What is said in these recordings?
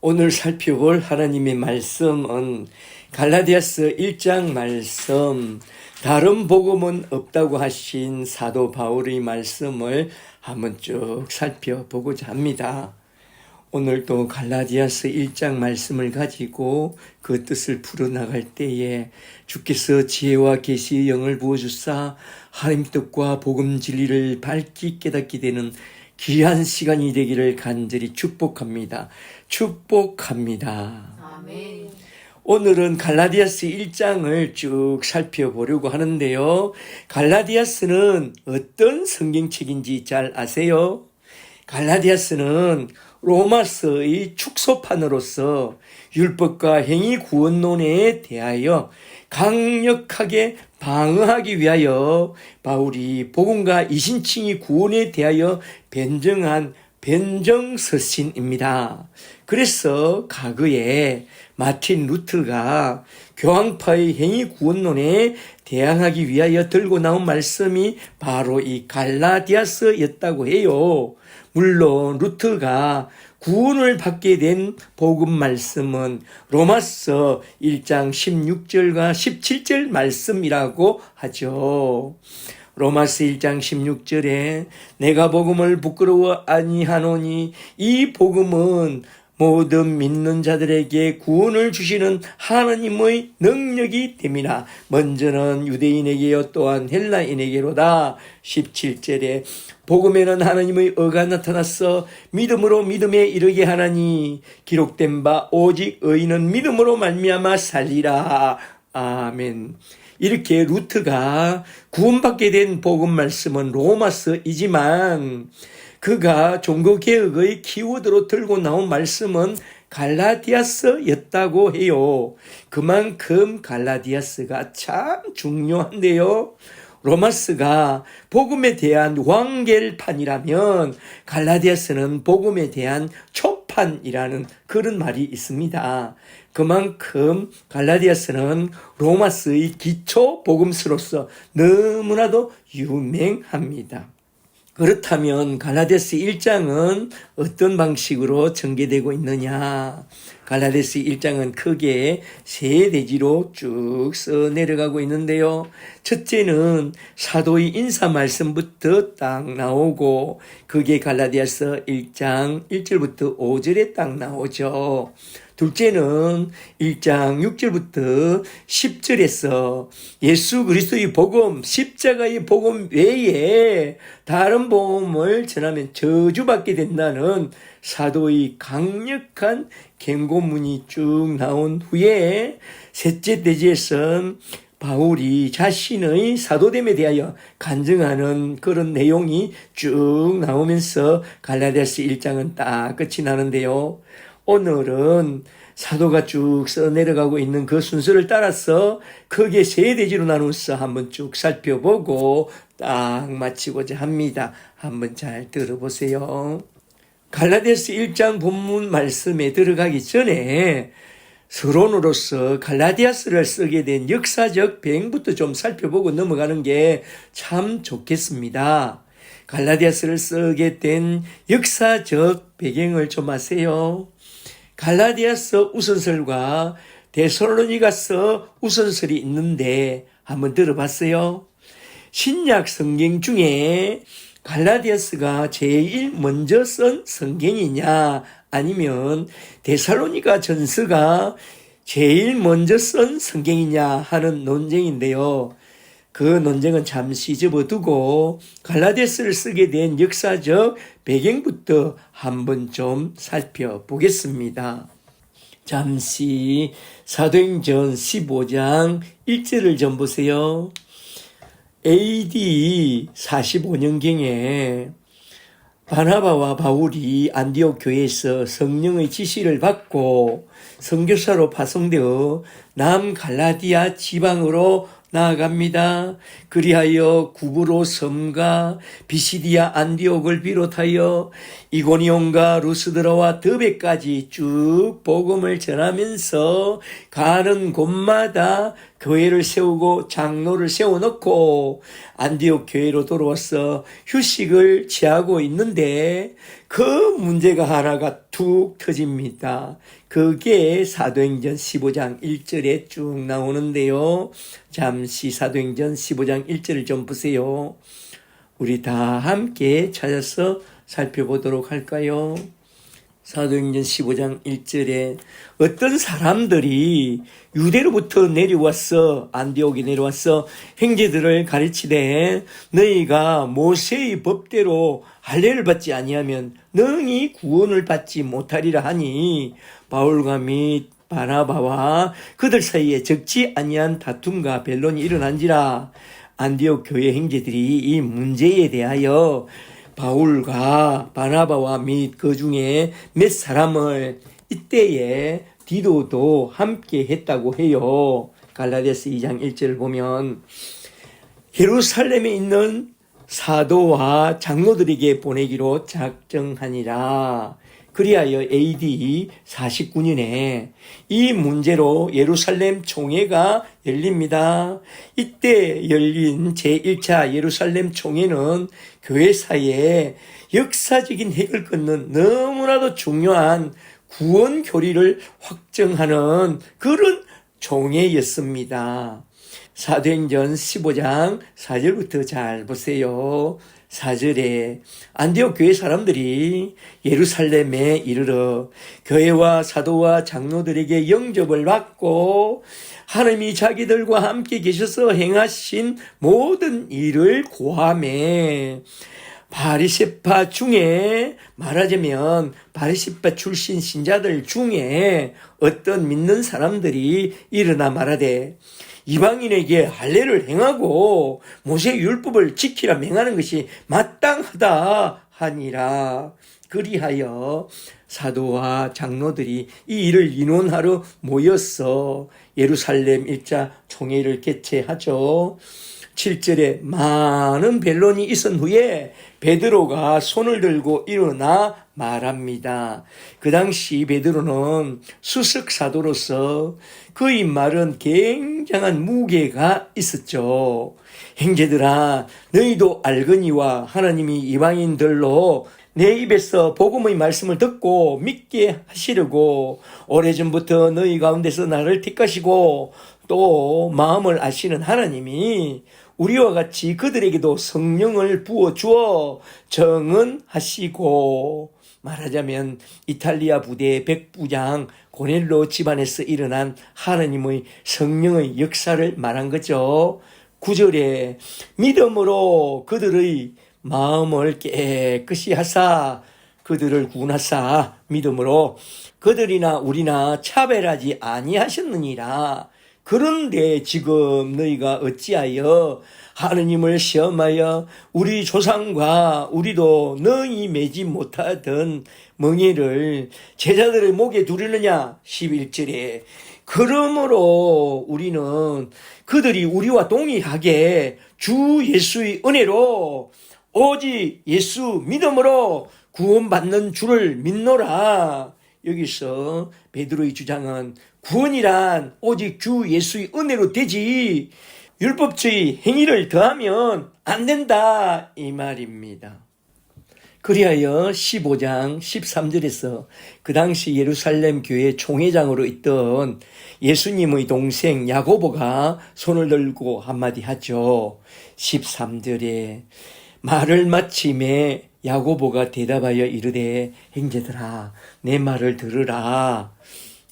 오늘 살펴볼 하나님의 말씀은 갈라디아서 1장 말씀, 다른 복음은 없다고 하신 사도 바울의 말씀을 한번 쭉 살펴보고자 합니다. 오늘도 갈라디아서 1장 말씀을 가지고 그 뜻을 풀어나갈 때에 주께서 지혜와 계시의 영을 부어주사 하나님 뜻과 복음 진리를 밝히 깨닫게 되는 귀한 시간이 되기를 간절히 축복합니다. 축복합니다. 아멘. 오늘은 갈라디아서 1장을 쭉 살펴보려고 하는데요. 갈라디아서는 어떤 성경책인지 잘 아세요? 갈라디아서는 로마서의 축소판으로서 율법과 행위 구원론에 대하여 강력하게 방어하기 위하여 바울이 복음과 이신칭의 구원에 대하여 변정한 변정서신입니다. 그래서 과거에 마틴 루터가 교황파의 행위 구원론에 대항하기 위하여 들고 나온 말씀이 바로 이 갈라디아서였다고 해요. 물론 루터가 구원을 받게 된 복음 말씀은 로마서 1장 16절과 17절 말씀이라고 하죠. 로마서 1장 16절에 내가 복음을 부끄러워 아니하노니 이 복음은 모든 믿는 자들에게 구원을 주시는 하나님의 능력이 됨이라. 먼저는 유대인에게요 또한 헬라인에게로다. 17절에 복음에는 하나님의 의가 나타났어 믿음으로 믿음에 이르게 하나니 기록된 바 오직 의인은 믿음으로 말미암아 살리라. 아멘. 이렇게 루터가 구원받게 된 복음 말씀은 로마서이지만 그가 종교개혁의 키워드로 들고 나온 말씀은 갈라디아서였다고 해요. 그만큼 갈라디아서가 참 중요한데요. 로마서가 복음에 대한 완결판이라면 갈라디아서는 복음에 대한 초판이라는 그런 말이 있습니다. 그만큼 갈라디아서는 로마서의 기초 복음서로서 너무나도 유명합니다. 그렇다면 갈라디아서 1장은 어떤 방식으로 전개되고 있느냐? 갈라디아서 1장은 크게 세 대지로 쭉 써내려가고 있는데요. 첫째는 사도의 인사 말씀부터 딱 나오고 그게 갈라디아서 1장 1절부터 5절에 딱 나오죠. 둘째는 1장 6절부터 10절에서 예수 그리스도의 복음, 십자가의 복음 외에 다른 복음을 전하면 저주받게 된다는 사도의 강력한 경고문이 쭉 나온 후에 셋째 대지에서는 바울이 자신의 사도됨에 대하여 간증하는 그런 내용이 쭉 나오면서 갈라디아서 1장은 딱 끝이 나는데요. 오늘은 사도가 쭉 써내려가고 있는 그 순서를 따라서 크게 세 대지로 나눠서 한번 쭉 살펴보고 딱 마치고자 합니다. 한번 잘 들어보세요. 갈라디아서 1장 본문 말씀에 들어가기 전에 서론으로서 갈라디아서를 쓰게 된 역사적 배경부터 좀 살펴보고 넘어가는 게 참 좋겠습니다. 갈라디아서를 쓰게 된 역사적 배경을 좀 아세요? 갈라디아서 우선설과 데살로니가서 우선설이 있는데 한번 들어봤어요? 신약 성경 중에 갈라디아서가 제일 먼저 쓴 성경이냐 아니면 데살로니가 전서가 제일 먼저 쓴 성경이냐 하는 논쟁인데요. 그 논쟁은 잠시 접어두고 갈라디아서를 쓰게 된 역사적 배경부터 한번 좀 살펴보겠습니다. 잠시 사도행전 15장 1절을 좀 보세요. AD 45년경에 바나바와 바울이 안디옥 교회에서 성령의 지시를 받고 선교사로 파송되어 남갈라디아 지방으로 나아갑니다. 그리하여 구브로 섬과 비시디아 안디옥을 비롯하여 이고니온과 루스드라와 드베까지 쭉 복음을 전하면서 가는 곳마다 교회를 세우고 장로를 세워놓고 안디옥 교회로 돌아와서 휴식을 취하고 있는데 그 문제가 하나가 툭 터집니다. 그게 사도행전 15장 1절에 쭉 나오는데요. 잠시 사도행전 15장 1절을 좀 보세요. 우리 다 함께 찾아서 살펴보도록 할까요? 사도행전 15장 1절에 어떤 사람들이 유대로부터 내려와서 안디옥에 내려와서 형제들을 가르치되 너희가 모세의 법대로 할례를 받지 아니하면 능히 구원을 받지 못하리라 하니 바울과 및 바나바와 그들 사이에 적지 아니한 다툼과 변론이 일어난지라. 안디옥 교회 형제들이 이 문제에 대하여 바울과 바나바와 및 그 중에 몇 사람을 이때에 디도도 함께 했다고 해요. 갈라디아서 2장 1절을 보면 예루살렘에 있는 사도와 장로들에게 보내기로 작정하니라. 그리하여 AD 49년에 이 문제로 예루살렘 총회가 열립니다. 이때 열린 제1차 예루살렘 총회는 교회사에 역사적인 핵을 끊는 너무나도 중요한 구원 교리를 확정하는 그런 총회였습니다. 사도행전 15장 4절부터 잘 보세요. 4절에 안디옥 교회 사람들이 예루살렘에 이르러 교회와 사도와 장로들에게 영접을 받고 하나님이 자기들과 함께 계셔서 행하신 모든 일을 고하매 바리새파 중에 말하자면 바리새파 출신 신자들 중에 어떤 믿는 사람들이 일어나 말하되 이방인에게 할례를 행하고 모세의 율법을 지키라 맹하는 것이 마땅하다 하니라. 그리하여 사도와 장로들이 이 일을 의논하러 모여서 예루살렘 1차 총회를 개최하죠. 7절에 많은 변론이 있은 후에 베드로가 손을 들고 일어나 말합니다. 그 당시 베드로는 수석 사도로서 그의 말은 굉장한 무게가 있었죠. 형제들아, 너희도 알거니와 하나님이 이방인들로 내 입에서 복음의 말씀을 듣고 믿게 하시려고 오래전부터 너희 가운데서 나를 택하시고 또 마음을 아시는 하나님이 우리와 같이 그들에게도 성령을 부어주어 정언하시고, 말하자면 이탈리아 부대 백부장 고넬로 집안에서 일어난 하나님의 성령의 역사를 말한 거죠. 9절에 믿음으로 그들의 마음을 깨끗이 하사 그들을 구원하사 믿음으로 그들이나 우리나 차별하지 아니하셨느니라. 그런데 지금 너희가 어찌하여 하느님을 시험하여 우리 조상과 우리도 능히 매지 못하던 멍에를 제자들의 목에 두르느냐. 11절에 그러므로 우리는 그들이 우리와 동일하게 주 예수의 은혜로 오직 예수 믿음으로 구원받는 줄을 믿노라. 여기서 베드로의 주장은 구원이란 오직 주 예수의 은혜로 되지 율법주의 행위를 더하면 안 된다 이 말입니다. 그리하여 15장 13절에서 그 당시 예루살렘 교회 총회장으로 있던 예수님의 동생 야고보가 손을 들고 한마디 하죠. 13절에 말을 마침에 야고보가 대답하여 이르되 형제들아 내 말을 들으라.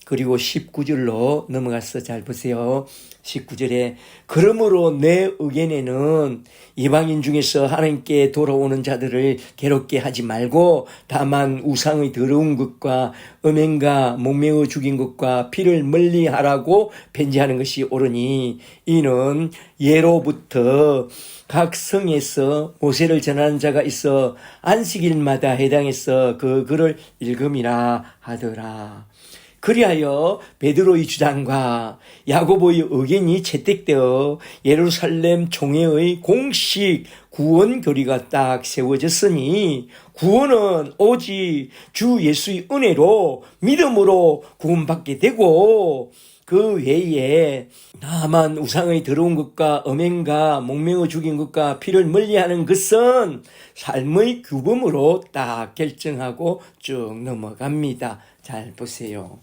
그리고 19절로 넘어가서 잘 보세요. 19절에 그러므로 내 의견에는 이방인 중에서 하나님께 돌아오는 자들을 괴롭게 하지 말고 다만 우상의 더러운 것과 음행과 목매어 죽인 것과 피를 멀리하라고 편지하는 것이 옳으니 이는 예로부터 각 성에서 모세를 전하는 자가 있어 안식일마다 해당해서 그 글을 읽음이라 하더라. 그리하여 베드로의 주장과 야고보의 의견이 채택되어 예루살렘 총회의 공식 구원 교리가 딱 세워졌으니 구원은 오직 주 예수의 은혜로 믿음으로 구원받게 되고 그 외에 다만 우상의 더러운 것과 음행과 목매어 죽인 것과 피를 멀리하는 것은 삶의 규범으로 딱 결정하고 쭉 넘어갑니다. 잘 보세요.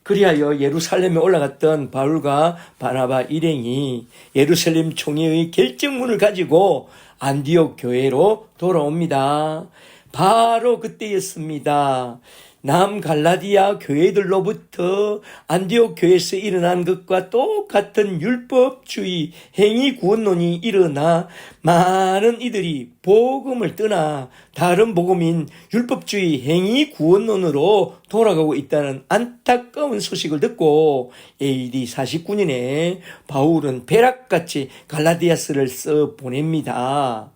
그리하여 예루살렘에 올라갔던 바울과 바나바 일행이 예루살렘 총회의 결정문을 가지고 안디옥 교회로 돌아옵니다. 바로 그때였습니다. 남갈라디아 교회들로부터 안디옥 교회에서 일어난 것과 똑같은 율법주의 행위 구원론이 일어나 많은 이들이 복음을 떠나 다른 복음인 율법주의 행위 구원론으로 돌아가고 있다는 안타까운 소식을 듣고 AD 49년에 바울은 벼락같이 갈라디아서를 써 보냅니다.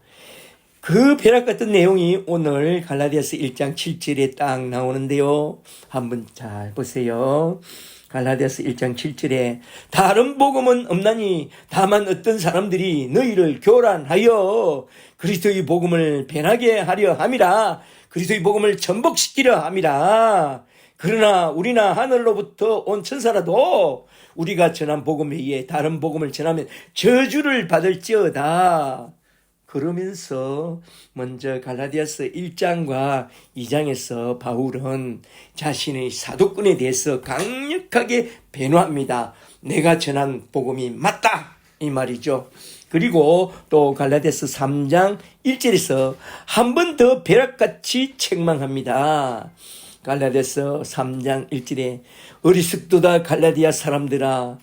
그 벼락 같은 내용이 오늘 갈라디아서 1장 7절에 딱 나오는데요. 한번 잘 보세요. 갈라디아서 1장 7절에 다른 복음은 없나니 다만 어떤 사람들이 너희를 교란하여 그리스도의 복음을 변하게 하려 함이라. 그리스도의 복음을 전복시키려 함이라. 그러나 우리나 하늘로부터 온 천사라도 우리가 전한 복음 외에 다른 복음을 전하면 저주를 받을지어다. 그러면서 먼저 갈라디아서 1장과 2장에서 바울은 자신의 사도권에 대해서 강력하게 변호합니다. 내가 전한 복음이 맞다 이 말이죠. 그리고 또 갈라디아서 3장 1절에서 한 번 더 벼락같이 책망합니다. 갈라디아서 3장 1절에 어리석도다 갈라디아 사람들아,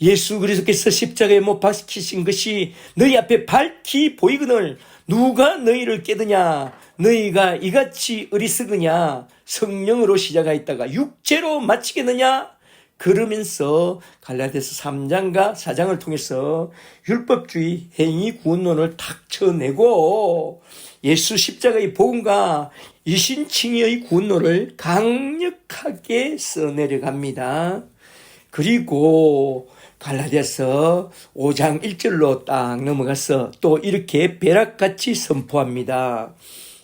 예수 그리스도께서 십자가에 못 박히신 것이 너희 앞에 밝히 보이거늘 누가 너희를 깨드냐? 너희가 이같이 어리석으냐? 성령으로 시작하였다가 육체로 마치겠느냐? 그러면서 갈라디아서 3장과 4장을 통해서 율법주의 행위 구원론을 탁 쳐내고 예수 십자가의 복음과 이신칭의의 구원론을 강력하게 써내려갑니다. 그리고 갈라디아서 5장 1절로 딱 넘어가서 또 이렇게 벼락같이 선포합니다.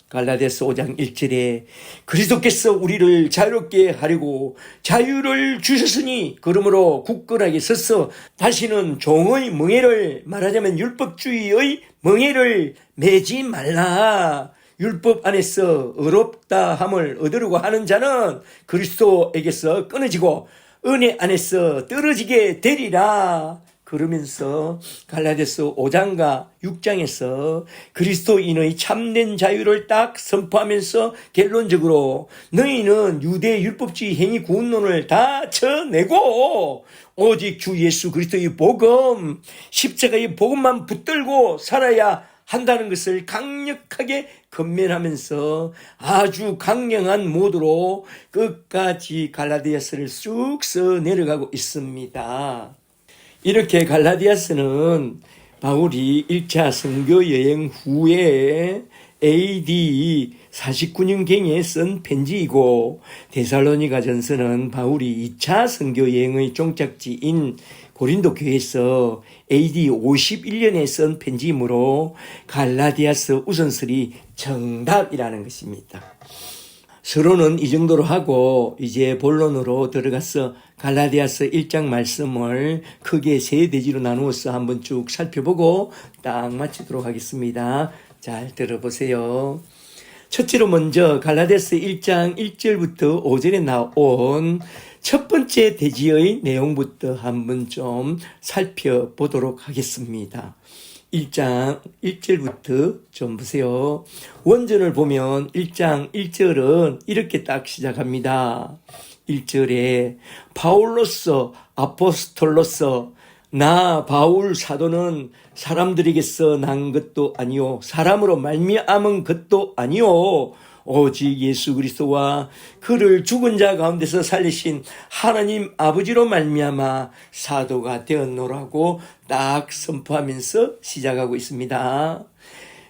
갈라디아서 5장 1절에 그리스도께서 우리를 자유롭게 하려고 자유를 주셨으니 그러므로 굳건하게 서서 다시는 종의 멍에를, 말하자면 율법주의의 멍에를 매지 말라. 율법 안에서 어렵다 함을 얻으려고 하는 자는 그리스도에게서 끊어지고 은혜 안에서 떨어지게 되리라. 그러면서 갈라디아서 5장과 6장에서 그리스도인의 참된 자유를 딱 선포하면서 결론적으로 너희는 유대 율법주의 행위 구원론을 다 쳐내고 오직 주 예수 그리스도의 복음, 십자가의 복음만 붙들고 살아야 한다는 것을 강력하게 건면하면서 아주 강력한 모드로 끝까지 갈라디아서를 쑥 써 내려가고 있습니다. 이렇게 갈라디아서는 바울이 1차 선교 여행 후에 AD 49년경에 쓴 편지이고 데살로니가 전서는 바울이 2차 선교 여행의 종착지인 고린도 교회에서 AD 51년에 쓴 편지이므로 갈라디아서 우선설이 정답이라는 것입니다. 서론은 이 정도로 하고 이제 본론으로 들어가서 갈라디아서 1장 말씀을 크게 세 대지로 나누어서 한번 쭉 살펴보고 딱 마치도록 하겠습니다. 잘 들어보세요. 첫째로 먼저 갈라디아서 1장 1절부터 5절에 나온 첫 번째 대지의 내용부터 한번 좀 살펴보도록 하겠습니다. 1장 1절부터 좀 보세요. 원전을 보면 1장 1절은 이렇게 딱 시작합니다. 1절에 바울로서 아포스톨로서 나 바울 사도는 사람들에게서 난 것도 아니요 사람으로 말미암은 것도 아니요 오직 예수 그리스도와 그를 죽은 자 가운데서 살리신 하나님 아버지로 말미암아 사도가 되었노라고 딱 선포하면서 시작하고 있습니다.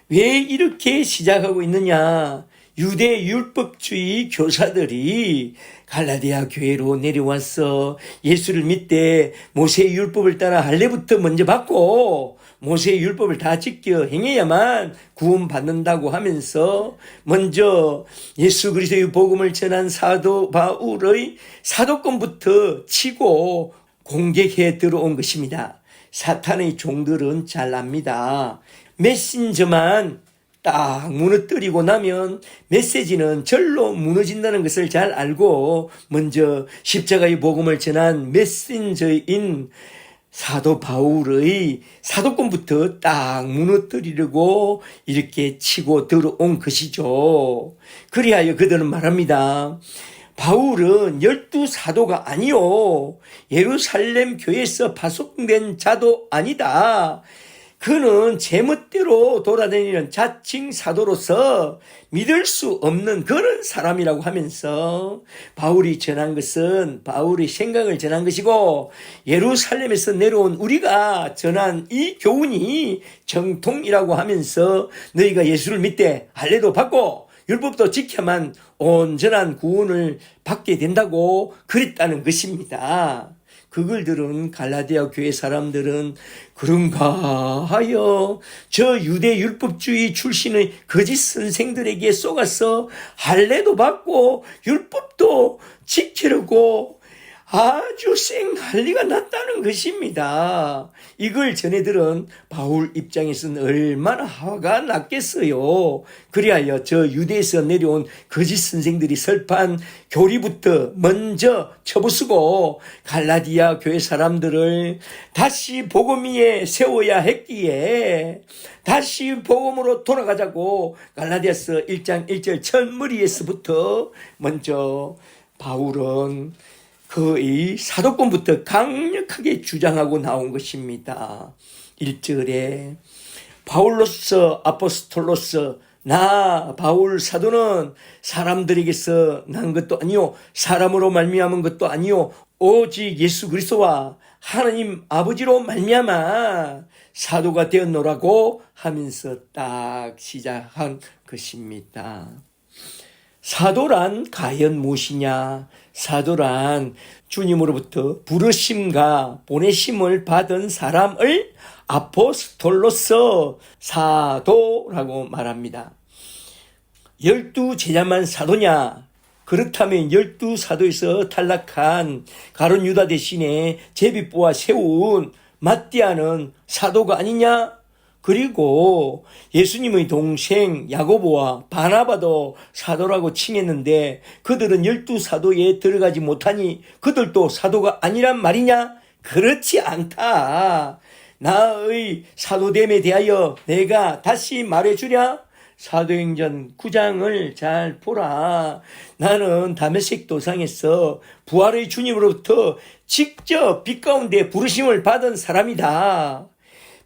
왜 이렇게 시작하고 있느냐? 유대 율법주의 교사들이 갈라디아 교회로 내려와서 예수를 믿되 모세의 율법을 따라 할례부터 먼저 받고 모세의 율법을 다 지켜 행해야만 구원받는다고 하면서 먼저 예수 그리스도의 복음을 전한 사도 바울의 사도권부터 치고 공격해 들어온 것입니다. 사탄의 종들은 잘 압니다. 메신저만 딱 무너뜨리고 나면 메시지는 절로 무너진다는 것을 잘 알고 먼저 십자가의 복음을 전한 메신저인 사도 바울의 사도권부터 딱 무너뜨리려고 이렇게 치고 들어온 것이죠. 그리하여 그들은 말합니다. 바울은 12사도가 아니요, 예루살렘 교회에서 파송된 자도 아니다. 그는 제멋대로 돌아다니는 자칭 사도로서 믿을 수 없는 그런 사람이라고 하면서 바울이 전한 것은 바울의 생각을 전한 것이고 예루살렘에서 내려온 우리가 전한 이 교훈이 정통이라고 하면서 너희가 예수를 믿되 할례도 받고 율법도 지켜야만 온전한 구원을 받게 된다고 그랬다는 것입니다. 그걸 들은 갈라디아 교회 사람들은 그런가 하여 저 유대 율법주의 출신의 거짓 선생들에게 속아서 할례도 받고 율법도 지키려고 아주 쌩할리가 났다는 것입니다. 이걸 전해들은 바울 입장에서는 얼마나 화가 났겠어요. 그리하여 저 유대에서 내려온 거짓 선생들이 설파한 교리부터 먼저 쳐부수고 갈라디아 교회 사람들을 다시 복음 위에 세워야 했기에 다시 복음으로 돌아가자고 갈라디아서 1장 1절 첫머리에서부터 먼저 바울은 그의 사도권부터 강력하게 주장하고 나온 것입니다. 1절에 바울로서 아포스톨로서 나 바울 사도는 사람들에게서 난 것도 아니요 사람으로 말미암은 것도 아니요 오직 예수 그리스도와 하나님 아버지로 말미암아 사도가 되었노라고 하면서 딱 시작한 것입니다. 사도란 과연 무엇이냐? 사도란 주님으로부터 부르심과 보내심을 받은 사람을 아포스톨로서 사도라고 말합니다. 12제자만 사도냐? 그렇다면 12사도에서 탈락한 가룟 유다 대신에 제비뽑아 세운 마띠아는 사도가 아니냐? 그리고 예수님의 동생 야고보와 바나바도 사도라고 칭했는데 그들은 12사도에 들어가지 못하니 그들도 사도가 아니란 말이냐? 그렇지 않다. 나의 사도됨에 대하여 내가 다시 말해주랴. 사도행전 9장을 잘 보라. 나는 다메섹 도상에서 부활의 주님으로부터 직접 빛 가운데 부르심을 받은 사람이다.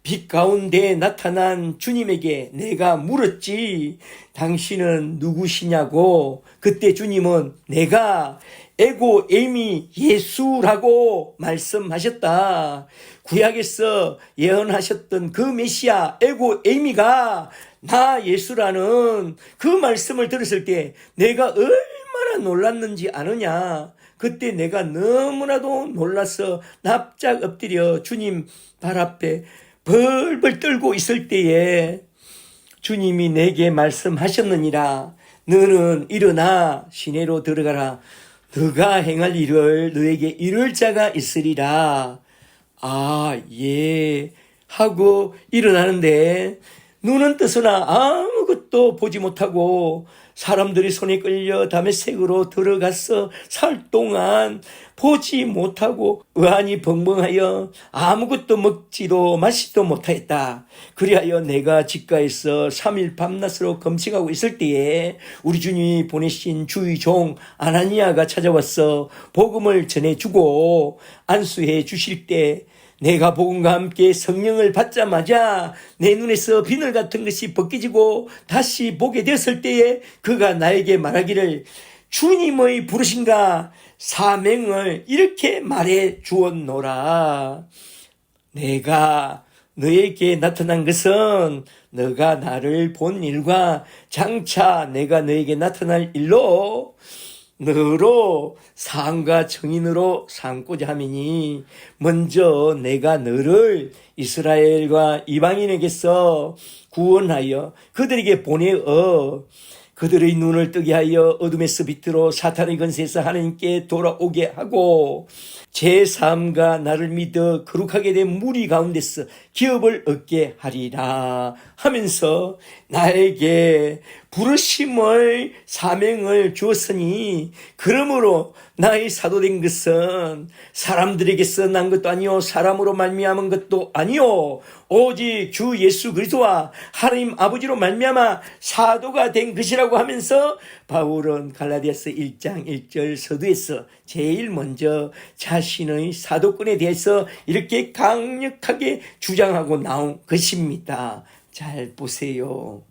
빛 가운데 나타난 주님에게 내가 물었지 당신은 누구시냐고. 그때 주님은 내가 에고 에이미 예수라고 말씀하셨다. 구약에서 예언하셨던 그 메시아 에고 에이미가 나 예수라는 그 말씀을 들었을 때 내가 얼마나 놀랐는지 아느냐. 그때 내가 너무나도 놀라서 납작 엎드려 주님 발 앞에 벌벌 떨고 있을 때에 주님이 내게 말씀하셨느니라. 너는 일어나 시내로 들어가라. 너가 행할 일을 너에게 이룰 자가 있으리라. 아, 예 하고 일어나는데 눈은 뜨서나 아무것도 보지 못하고 사람들이 손에 끌려 다메섹으로 들어가서 살 동안 보지 못하고 의안이 벙벙하여 아무것도 먹지도 마시지도 못하였다. 그리하여 내가 집가에서 3일 밤낮으로 금식하고 있을 때에 우리 주님이 보내신 주의 종 아나니아가 찾아와서 복음을 전해주고 안수해 주실 때 내가 복음과 함께 성령을 받자마자 내 눈에서 비늘 같은 것이 벗겨지고 다시 보게 되었을 때에 그가 나에게 말하기를 주님의 부르심과 사명을 이렇게 말해 주었노라. 내가 너에게 나타난 것은 너가 나를 본 일과 장차 내가 너에게 나타날 일로 너로 상과 증인으로 삼고자 함이니 먼저 내가 너를 이스라엘과 이방인에게서 구원하여 그들에게 보내어 그들의 눈을 뜨게 하여 어둠에서 빛으로 사탄의 권세에서 하나님께 돌아오게 하고 제 삶과 나를 믿어 거룩하게 된 무리 가운데서 기업을 얻게 하리라 하면서 나에게 부르심의 사명을 주었으니 그러므로 나의 사도된 것은 사람들에게서 난 것도 아니요 사람으로 말미암은 것도 아니요 오직 주 예수 그리스도와 하나님 아버지로 말미암아 사도가 된 것이라고 하면서 바울은 갈라디아서 1장 1절 서두에서 제일 먼저 자신의 사도권에 대해서 이렇게 강력하게 주장하고 나온 것입니다. 잘 보세요.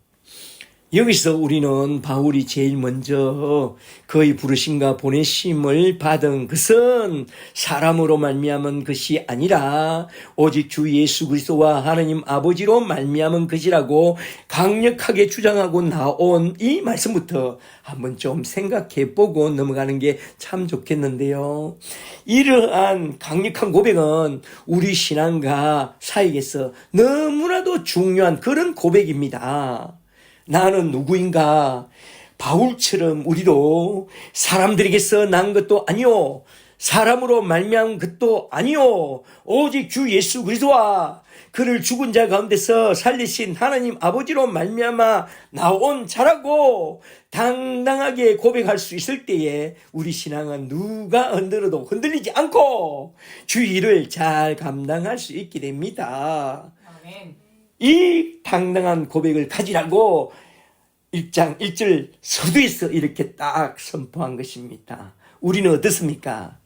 여기서 우리는 바울이 제일 먼저 그의 부르심과 보내심을 받은 것은 사람으로 말미암은 것이 아니라 오직 주 예수 그리스도와 하나님 아버지로 말미암은 것이라고 강력하게 주장하고 나온 이 말씀부터 한번 좀 생각해 보고 넘어가는 게 참 좋겠는데요. 이러한 강력한 고백은 우리 신앙과 사역에서 너무나도 중요한 그런 고백입니다. 나는 누구인가? 바울처럼 우리도 사람들에게서 난 것도 아니요 사람으로 말미암은 것도 아니요 오직 주 예수 그리스도와 그를 죽은 자 가운데서 살리신 하나님 아버지로 말미암아 나온 자라고 당당하게 고백할 수 있을 때에 우리 신앙은 누가 흔들어도 흔들리지 않고 주 일을 잘 감당할 수 있게 됩니다. 아멘. 이 당당한 고백을 가지라고 1장 1절 서두에서 이렇게 딱 선포한 것입니다. 우리는 어떻습니까?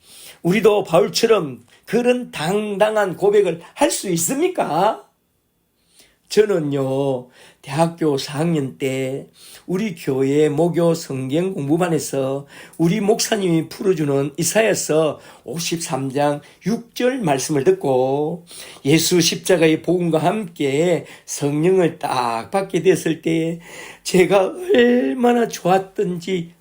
우리도 바울처럼 그런 당당한 고백을 할 수 있습니까? 저는요, 대학교 4학년 때 우리 교회 모교 성경 공부반에서 우리 목사님이 풀어주는 이사야서 53장 6절 말씀을 듣고 예수 십자가의 복음과 함께 성령을 딱 받게 됐을 때 제가 얼마나 좋았던지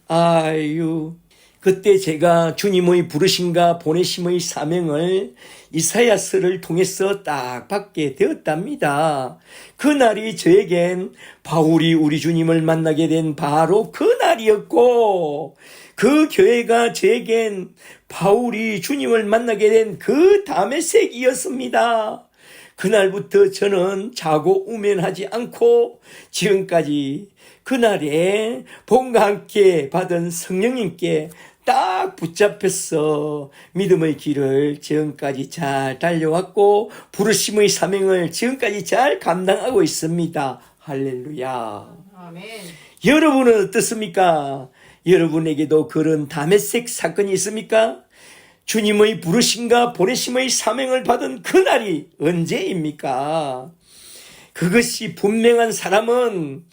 그때 제가 주님의 부르심과 보내심의 사명을 이사야서를 통해서 딱 받게 되었답니다. 그날이 저에겐 바울이 우리 주님을 만나게 된 바로 그날이었고 그 교회가 저에겐 바울이 주님을 만나게 된 그 다메섹이었습니다. 그날부터 저는 자고 우면하지 않고 지금까지 그날에 복음과 함께 받은 성령님께 딱 붙잡혀서 믿음의 길을 지금까지 잘 달려왔고 부르심의 사명을 지금까지 잘 감당하고 있습니다. 할렐루야. 아멘. 여러분은 어떻습니까? 여러분에게도 그런 다메섹 사건이 있습니까? 주님의 부르심과 보내심의 사명을 받은 그날이 언제입니까? 그것이 분명한 사람은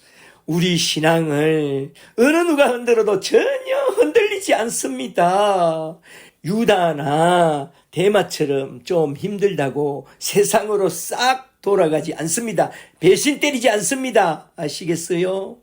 우리 신앙을 어느 누가 흔들어도 전혀 흔들리지 않습니다. 유다나 데마처럼 좀 힘들다고 세상으로 싹 돌아가지 않습니다. 배신 때리지 않습니다. 아시겠어요?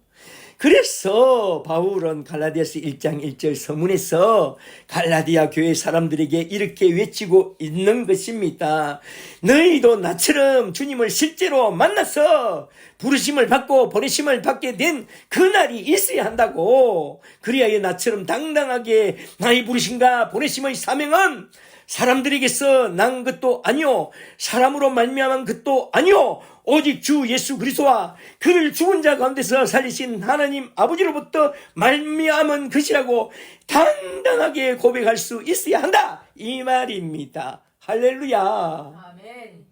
그래서 바울은 갈라디아서 1장 1절 서문에서 갈라디아 교회 사람들에게 이렇게 외치고 있는 것입니다. 너희도 나처럼 주님을 실제로 만나서 부르심을 받고 보내심을 받게 된 그날이 있어야 한다고. 그리하여 나처럼 당당하게 나의 부르심과 보내심의 사명은 사람들에게서 난 것도 아니요 사람으로 말미암은 것도 아니요 오직 주 예수 그리스도와 그를 죽은 자 가운데서 살리신 하나님 아버지로부터 말미암은 것이라고 당당하게 고백할 수 있어야 한다 이 말입니다. 할렐루야. 아멘.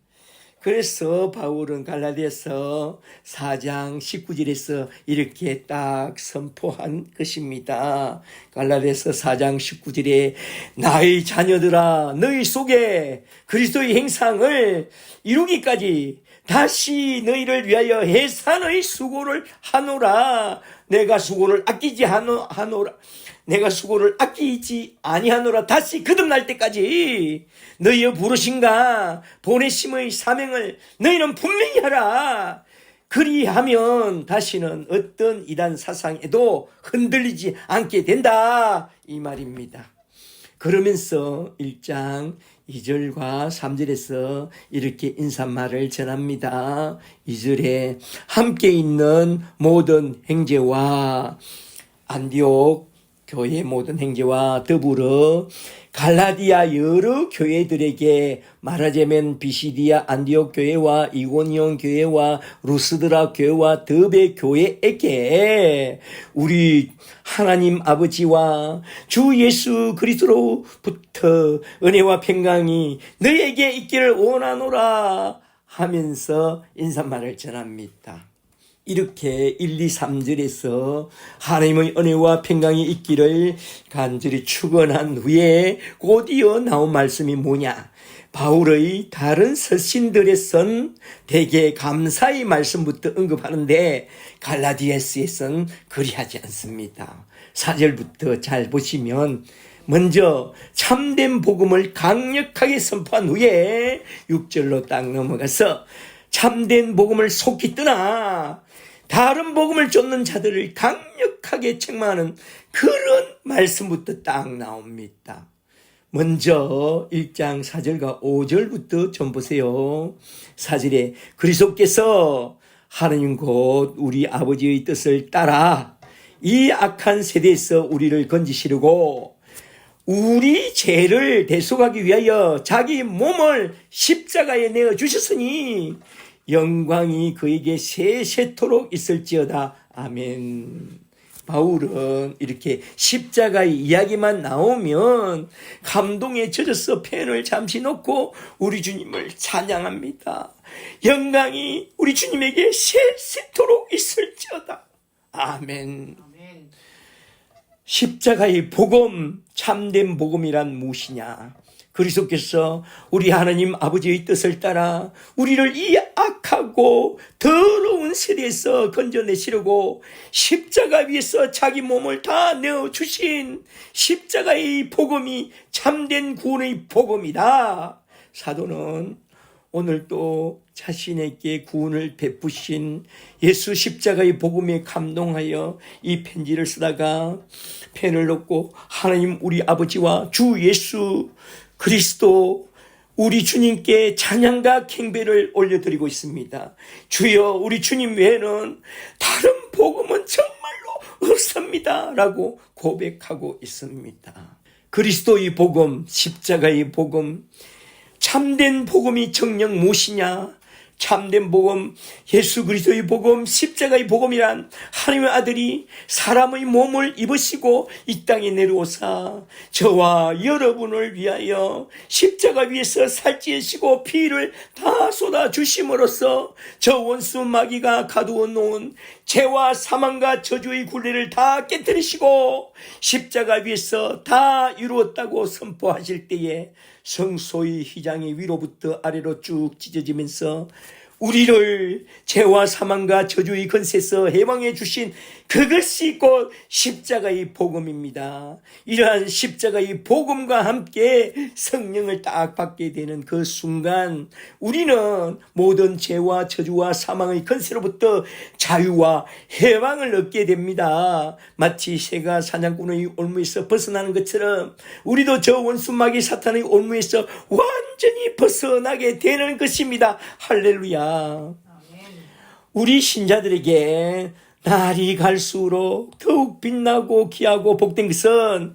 그래서 바울은 갈라디아서 4장 19절에서 이렇게 딱 선포한 것입니다. 갈라디아서 4장 19절에 나의 자녀들아 너희 속에 그리스도의 행상을 이루기까지 다시 너희를 위하여 해산의 수고를 하노라. 내가 수고를 아끼지 하노라. 내가 수고를 아끼지 아니하노라. 다시 거듭날 때까지 너희의 부르심과 보내심의 사명을 너희는 분명히 하라. 그리하면 다시는 어떤 이단 사상에도 흔들리지 않게 된다 이 말입니다. 그러면서 1장 2절과 3절에서 이렇게 인사말을 전합니다. 2절에 함께 있는 모든 형제와 안디옥 교회 모든 형제와 더불어 갈라디아 여러 교회들에게 말하자면 비시디아 안디옥 교회와 이고니온 교회와 루스드라 교회와 더베 교회에게 우리 하나님 아버지와 주 예수 그리스도로부터 은혜와 평강이 너에게 있기를 원하노라 하면서 인사말을 전합니다. 이렇게 1, 2, 3절에서 하나님의 은혜와 평강이 있기를 간절히 축원한 후에 곧이어 나온 말씀이 뭐냐? 바울의 다른 서신들에선 대개 감사의 말씀부터 언급하는데 갈라디아서에선 그리하지 않습니다. 4절부터 잘 보시면 먼저 참된 복음을 강력하게 선포한 후에 6절로 딱 넘어가서 참된 복음을 속히 떠나 다른 복음을 쫓는 자들을 강력하게 책망하는 그런 말씀부터 딱 나옵니다. 먼저 1장 4절과 5절부터 좀 보세요. 4절에 그리스도께서 하나님 곧 우리 아버지의 뜻을 따라 이 악한 세대에서 우리를 건지시려고 우리 죄를 대속하기 위하여 자기 몸을 십자가에 내어 주셨으니 영광이 그에게 세세토록 있을지어다. 아멘. 바울은 이렇게 십자가의 이야기만 나오면 감동에 젖어서 펜을 잠시 놓고 우리 주님을 찬양합니다. 영광이 우리 주님에게 세세토록 있을지어다. 아멘. 십자가의 복음, 참된 복음이란 무엇이냐? 그리스도께서 우리 하나님 아버지의 뜻을 따라 우리를 이 악하고 더러운 세대에서 건져내시려고 십자가 위에서 자기 몸을 다 내어주신 십자가의 복음이 참된 구원의 복음이다. 사도는 오늘 또 자신에게 구원을 베푸신 예수 십자가의 복음에 감동하여 이 편지를 쓰다가 펜을 놓고 하나님 우리 아버지와 주 예수 그리스도 우리 주님께 찬양과 갱배를 올려드리고 있습니다. 주여 우리 주님 외에는 다른 복음은 정말로 없습니다 라고 고백하고 있습니다. 그리스도의 복음, 십자가의 복음, 참된 복음이 정녕 무엇이냐? 참된 복음, 예수 그리스도의 복음, 십자가의 복음이란 하나님의 아들이 사람의 몸을 입으시고 이 땅에 내려오사 저와 여러분을 위하여 십자가 위에서 살찌으시고 피를 다 쏟아 주심으로써 저 원수 마귀가 가두어 놓은 죄와 사망과 저주의 굴레를 다 깨뜨리시고 십자가 위에서 다 이루었다고 선포하실 때에 성소의 휘장이 위로부터 아래로 쭉 찢어지면서 우리를 죄와 사망과 저주의 근세에서 해방해 주신 그것이 곧 십자가의 복음입니다. 이러한 십자가의 복음과 함께 성령을 딱 받게 되는 그 순간 우리는 모든 죄와 저주와 사망의 근세로부터 자유와 해방을 얻게 됩니다. 마치 새가 사냥꾼의 올무에서 벗어나는 것처럼 우리도 저 원수마귀 사탄의 올무에서 완전히 벗어나게 되는 것입니다. 할렐루야. 우리 신자들에게 날이 갈수록 더욱 빛나고 귀하고 복된 것은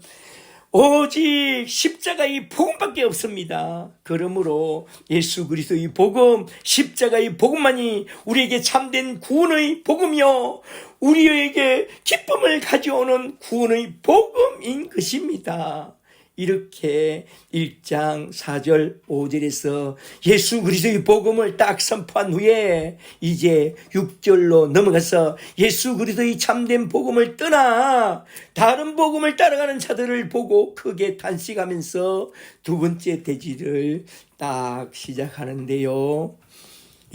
오직 십자가의 복음밖에 없습니다. 그러므로 예수 그리스도의 복음, 십자가의 복음만이 우리에게 참된 구원의 복음이요 우리에게 기쁨을 가져오는 구원의 복음인 것입니다. 이렇게 1장 4절 5절에서 예수 그리스도의 복음을 딱 선포한 후에 이제 6절로 넘어가서 예수 그리스도의 참된 복음을 떠나 다른 복음을 따라가는 자들을 보고 크게 탄식하면서 두 번째 대지를 딱 시작하는데요.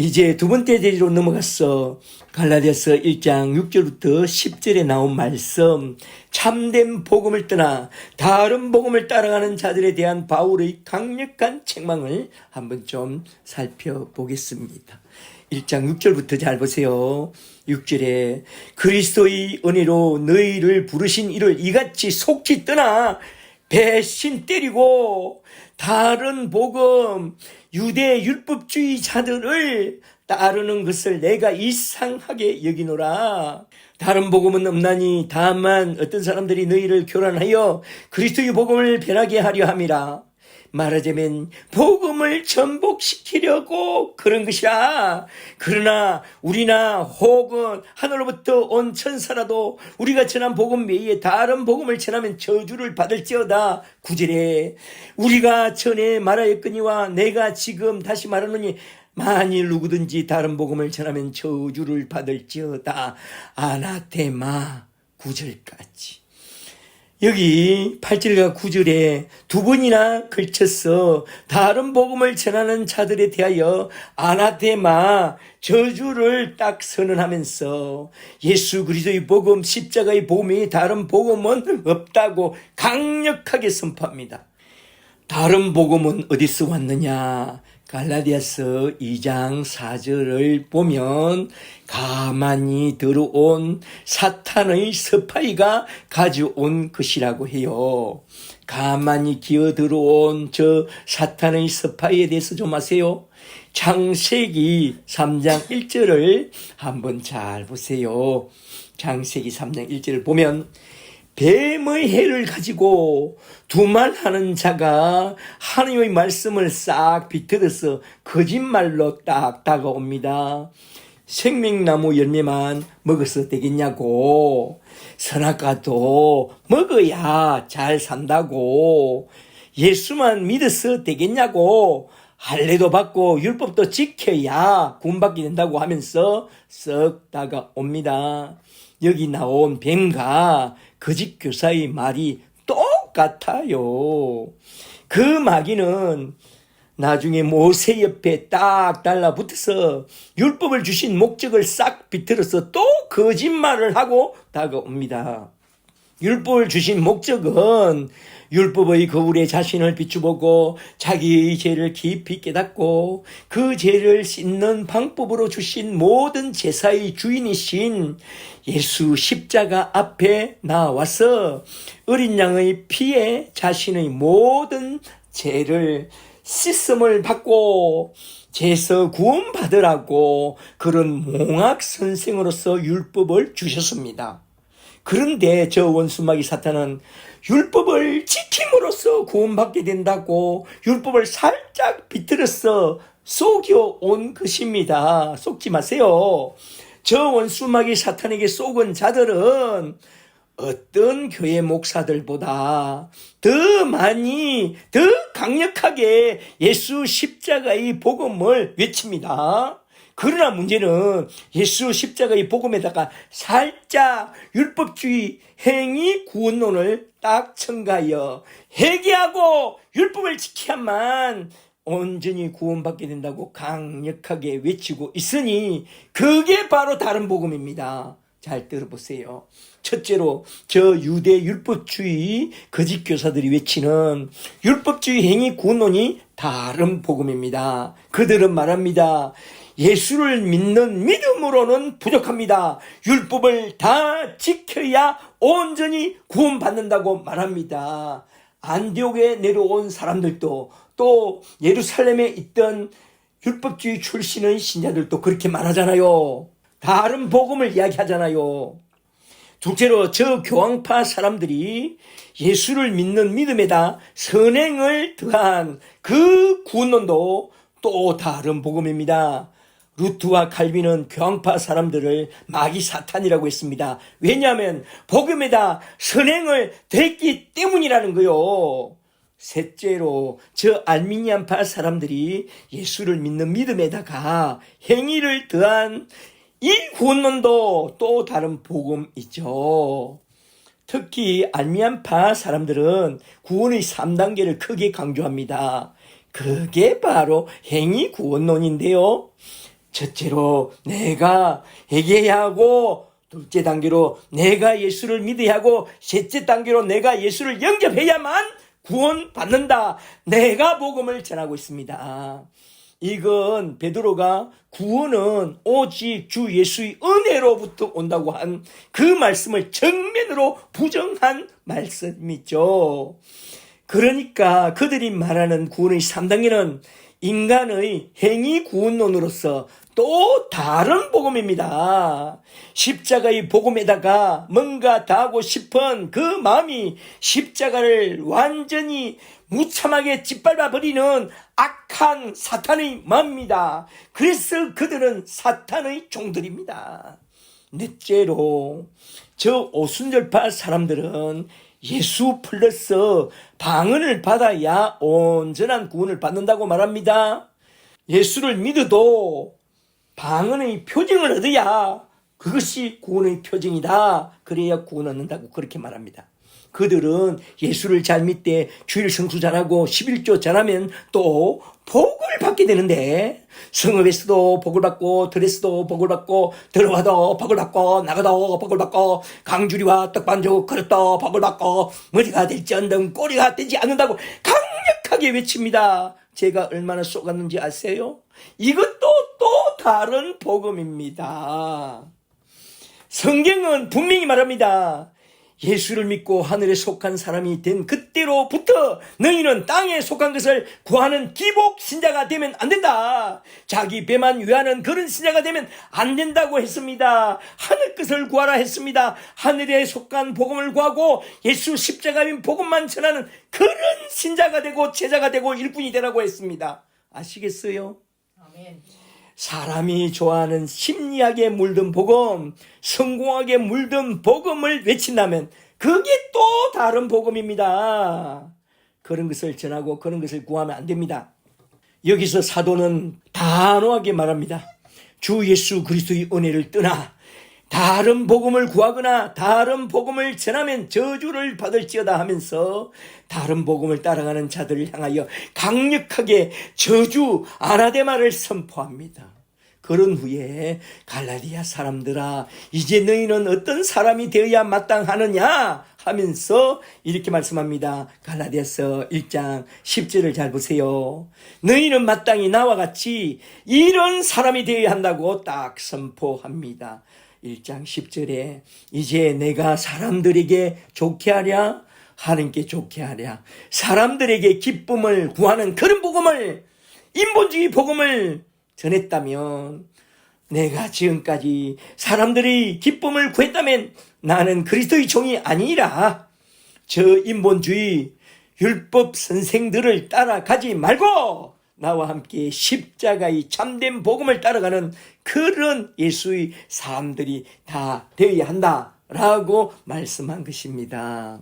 이제 두 번째 대지로 넘어갔어. 갈라디아서 1장 6절부터 10절에 나온 말씀, 참된 복음을 떠나 다른 복음을 따라가는 자들에 대한 바울의 강력한 책망을 한번 좀 살펴보겠습니다. 1장 6절부터 잘 보세요. 6절에 그리스도의 은혜로 너희를 부르신 이를 이같이 속히 떠나 배신 때리고 다른 복음, 유대 율법주의자들을 따르는 것을 내가 이상하게 여기노라. 다른 복음은 없나니 다만 어떤 사람들이 너희를 교란하여 그리스도의 복음을 변하게 하려 함이라. 말하자면 복음을 전복시키려고 그런 것이라. 그러나 우리나 혹은 하늘로부터 온 천사라도 우리가 전한 복음 외에 다른 복음을 전하면 저주를 받을지어다. 9절에 우리가 전에 말하였거니와 내가 지금 다시 말하노니 만일 누구든지 다른 복음을 전하면 저주를 받을지어다. 아나테마. 9절까지. 여기 8절과 9절에 두 번이나 걸쳐서 다른 복음을 전하는 자들에 대하여 아나테마, 저주를 딱 선언하면서 예수 그리스도의 복음, 십자가의 복음 외에 다른 복음은 없다고 강력하게 선포합니다. 다른 복음은 어디서 왔느냐? 갈라디아서 2장 4절을 보면 가만히 들어온 사탄의 스파이가 가져온 것이라고 해요. 가만히 기어 들어온 저 사탄의 스파이에 대해서 좀 아세요? 창세기 3장 1절을 한번 잘 보세요. 창세기 3장 1절을 보면 뱀의 해를 가지고 두말하는 자가 하나님의 말씀을 싹 비틀어서 거짓말로 딱 다가옵니다. 생명나무 열매만 먹어서 되겠냐고, 선악과도 먹어야 잘 산다고, 예수만 믿어서 되겠냐고, 할례도 받고 율법도 지켜야 구원받게 된다고 하면서 썩 다가옵니다. 여기 나온 뱀과 거짓 교사의 말이 똑같아요. 그 마귀는 나중에 모세 옆에 딱 달라붙어서 율법을 주신 목적을 싹 비틀어서 또 거짓말을 하고 다가옵니다. 율법을 주신 목적은 율법의 거울에 자신을 비추보고 자기의 죄를 깊이 깨닫고 그 죄를 씻는 방법으로 주신 모든 제사의 주인이신 예수 십자가 앞에 나와서 어린 양의 피에 자신의 모든 죄를 씻음을 받고 죄에서 구원받으라고 그런 몽학 선생으로서 율법을 주셨습니다. 그런데 저 원수마귀 사탄은 율법을 지킴으로써 구원받게 된다고 율법을 살짝 비틀어서 속여온 것입니다. 속지 마세요. 저 원수마귀 사탄에게 속은 자들은 어떤 교회 목사들보다 더 많이, 더 강력하게 예수 십자가의 복음을 외칩니다. 그러나 문제는 예수 십자가의 복음에다가 살짝 율법주의 행위 구원론을 딱 첨가하여 회개하고 율법을 지켜야만 온전히 구원받게 된다고 강력하게 외치고 있으니 그게 바로 다른 복음입니다. 잘 들어보세요. 첫째로 저 유대 율법주의 거짓 교사들이 외치는 율법주의 행위 구원론이 다른 복음입니다. 그들은 말합니다. 예수를 믿는 믿음으로는 부족합니다. 율법을 다 지켜야 온전히 구원받는다고 말합니다. 안디옥에 내려온 사람들도 또 예루살렘에 있던 율법주의 출신의 신자들도 그렇게 말하잖아요. 다른 복음을 이야기하잖아요. 둘째로 저 교황파 사람들이 예수를 믿는 믿음에다 선행을 더한 그 구원론도 또 다른 복음입니다. 루트와 칼빈은 교황파 사람들을 마귀 사탄이라고 했습니다. 왜냐하면 복음에다 선행을 더했기 때문이라는 거요. 셋째로 저 알미니안파 사람들이 예수를 믿는 믿음에다가 행위를 더한 이 구원론도 또 다른 복음이죠. 특히 알미니안파 사람들은 구원의 3단계를 크게 강조합니다. 그게 바로 행위 구원론인데요. 첫째로 내가 회개해야 하고, 둘째 단계로 내가 예수를 믿어야 하고, 셋째 단계로 내가 예수를 영접해야만 구원받는다. 내가 복음을 전하고 있습니다. 이건 베드로가 구원은 오직 주 예수의 은혜로부터 온다고 한 그 말씀을 정면으로 부정한 말씀이죠. 그러니까 그들이 말하는 구원의 3단계는 인간의 행위 구원론으로서 또 다른 복음입니다. 십자가의 복음에다가 뭔가 다 하고 싶은 그 마음이 십자가를 완전히 무참하게 짓밟아 버리는 악한 사탄의 마음입니다. 그래서 그들은 사탄의 종들입니다. 넷째로 저 오순절파 사람들은 예수 플러스 방언을 받아야 온전한 구원을 받는다고 말합니다. 예수를 믿어도 방언의 표징을 얻어야 그것이 구원의 표징이다. 그래야 구원 얻는다고 그렇게 말합니다. 그들은 예수를 잘 믿되 주일 성수 잘하고 11조 잘하면 또 복을 받게 되는데, 성읍에서도 복을 받고 들에서도 복을 받고 들어와도 복을 받고 나가도 복을 받고 강주리와 떡반죽 그릇도 복을 받고 머리가 될지언정 꼬리가 되지 않는다고 강력하게 외칩니다. 제가 얼마나 쏘갔는지 아세요? 이것도 또 다른 복음입니다. 성경은 분명히 말합니다. 예수를 믿고 하늘에 속한 사람이 된 그때로부터 너희는 땅에 속한 것을 구하는 기복 신자가 되면 안 된다. 자기 배만 위하는 그런 신자가 되면 안 된다고 했습니다. 하늘 것을 구하라 했습니다. 하늘에 속한 복음을 구하고 예수 십자가인 복음만 전하는 그런 신자가 되고 제자가 되고 일꾼이 되라고 했습니다. 아시겠어요? 아멘. 사람이 좋아하는 심리학에 물든 복음, 성공학에 물든 복음을 외친다면 그게 또 다른 복음입니다. 그런 것을 전하고 그런 것을 구하면 안 됩니다. 여기서 사도는 단호하게 말합니다. 주 예수 그리스도의 은혜를 떠나 다른 복음을 구하거나 다른 복음을 전하면 저주를 받을지어다 하면서 다른 복음을 따라가는 자들을 향하여 강력하게 저주 아나데마를 선포합니다. 그런 후에 갈라디아 사람들아, 이제 너희는 어떤 사람이 되어야 마땅하느냐 하면서 이렇게 말씀합니다. 갈라디아서 1장 10절을 잘 보세요. 너희는 마땅히 나와 같이 이런 사람이 되어야 한다고 딱 선포합니다. 1장 10절에 이제 내가 사람들에게 좋게 하랴 하나님께 좋게 하랴, 사람들에게 기쁨을 구하는 그런 복음을, 인본주의 복음을 전했다면, 내가 지금까지 사람들이 기쁨을 구했다면 나는 그리스도의 종이 아니라 저 인본주의 율법 선생들을 따라가지 말고 나와 함께 십자가의 참된 복음을 따라가는 그런 예수의 사람들이 다 되어야 한다라고 말씀한 것입니다.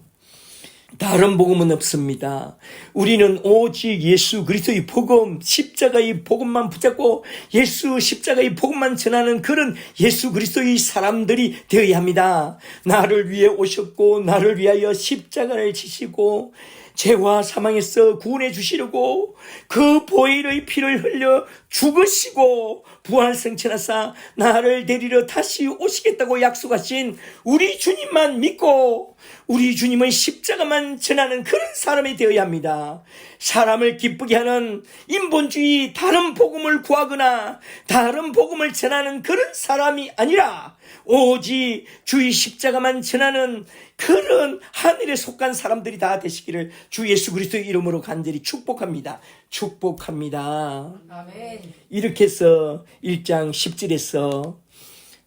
다른 복음은 없습니다. 우리는 오직 예수 그리스도의 복음, 십자가의 복음만 붙잡고 예수 십자가의 복음만 전하는 그런 예수 그리스도의 사람들이 되어야 합니다. 나를 위해 오셨고 나를 위하여 십자가를 지시고 죄와 사망에서 구원해 주시려고 그 보혈의 피를 흘려 죽으시고 부활승천하사 나를 데리러 다시 오시겠다고 약속하신 우리 주님만 믿고 우리 주님의 십자가만 전하는 그런 사람이 되어야 합니다. 사람을 기쁘게 하는 인본주의 다른 복음을 구하거나 다른 복음을 전하는 그런 사람이 아니라 오직 주의 십자가만 전하는 그런 하늘에 속한 사람들이 다 되시기를 주 예수 그리스도의 이름으로 간절히 축복합니다. 축복합니다. 아멘. 이렇게 해서 1장 10절에서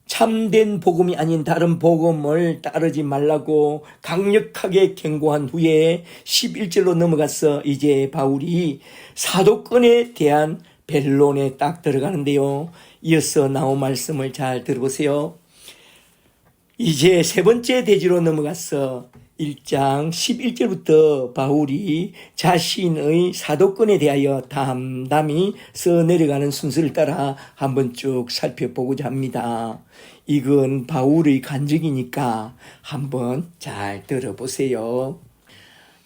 참된 복음이 아닌 다른 복음을 따르지 말라고 강력하게 경고한 후에 11절로 넘어가서 이제 바울이 사도권에 대한 변론에 딱 들어가는데요. 이어서 나온 말씀을 잘 들어보세요. 이제 세 번째 대지로 넘어가서 1장 11절부터 바울이 자신의 사도권에 대하여 담담히 써내려가는 순서를 따라 한번 쭉 살펴보고자 합니다. 이건 바울의 간증이니까 한번 잘 들어보세요.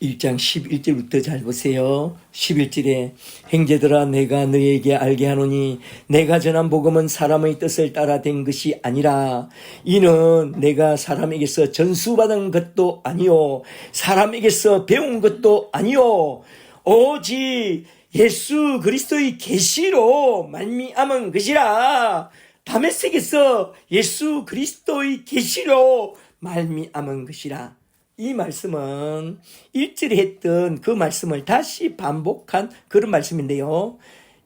1장 11절부터 잘 보세요. 11절에 형제들아 내가 너희에게 알게 하노니 내가 전한 복음은 사람의 뜻을 따라 된 것이 아니라 이는 내가 사람에게서 전수받은 것도 아니요 사람에게서 배운 것도 아니요 오직 예수 그리스도의 계시로 말미암은 것이라. 다메섹에서 예수 그리스도의 계시로 말미암은 것이라. 이 말씀은 1절에 했던 그 말씀을 다시 반복한 그런 말씀인데요.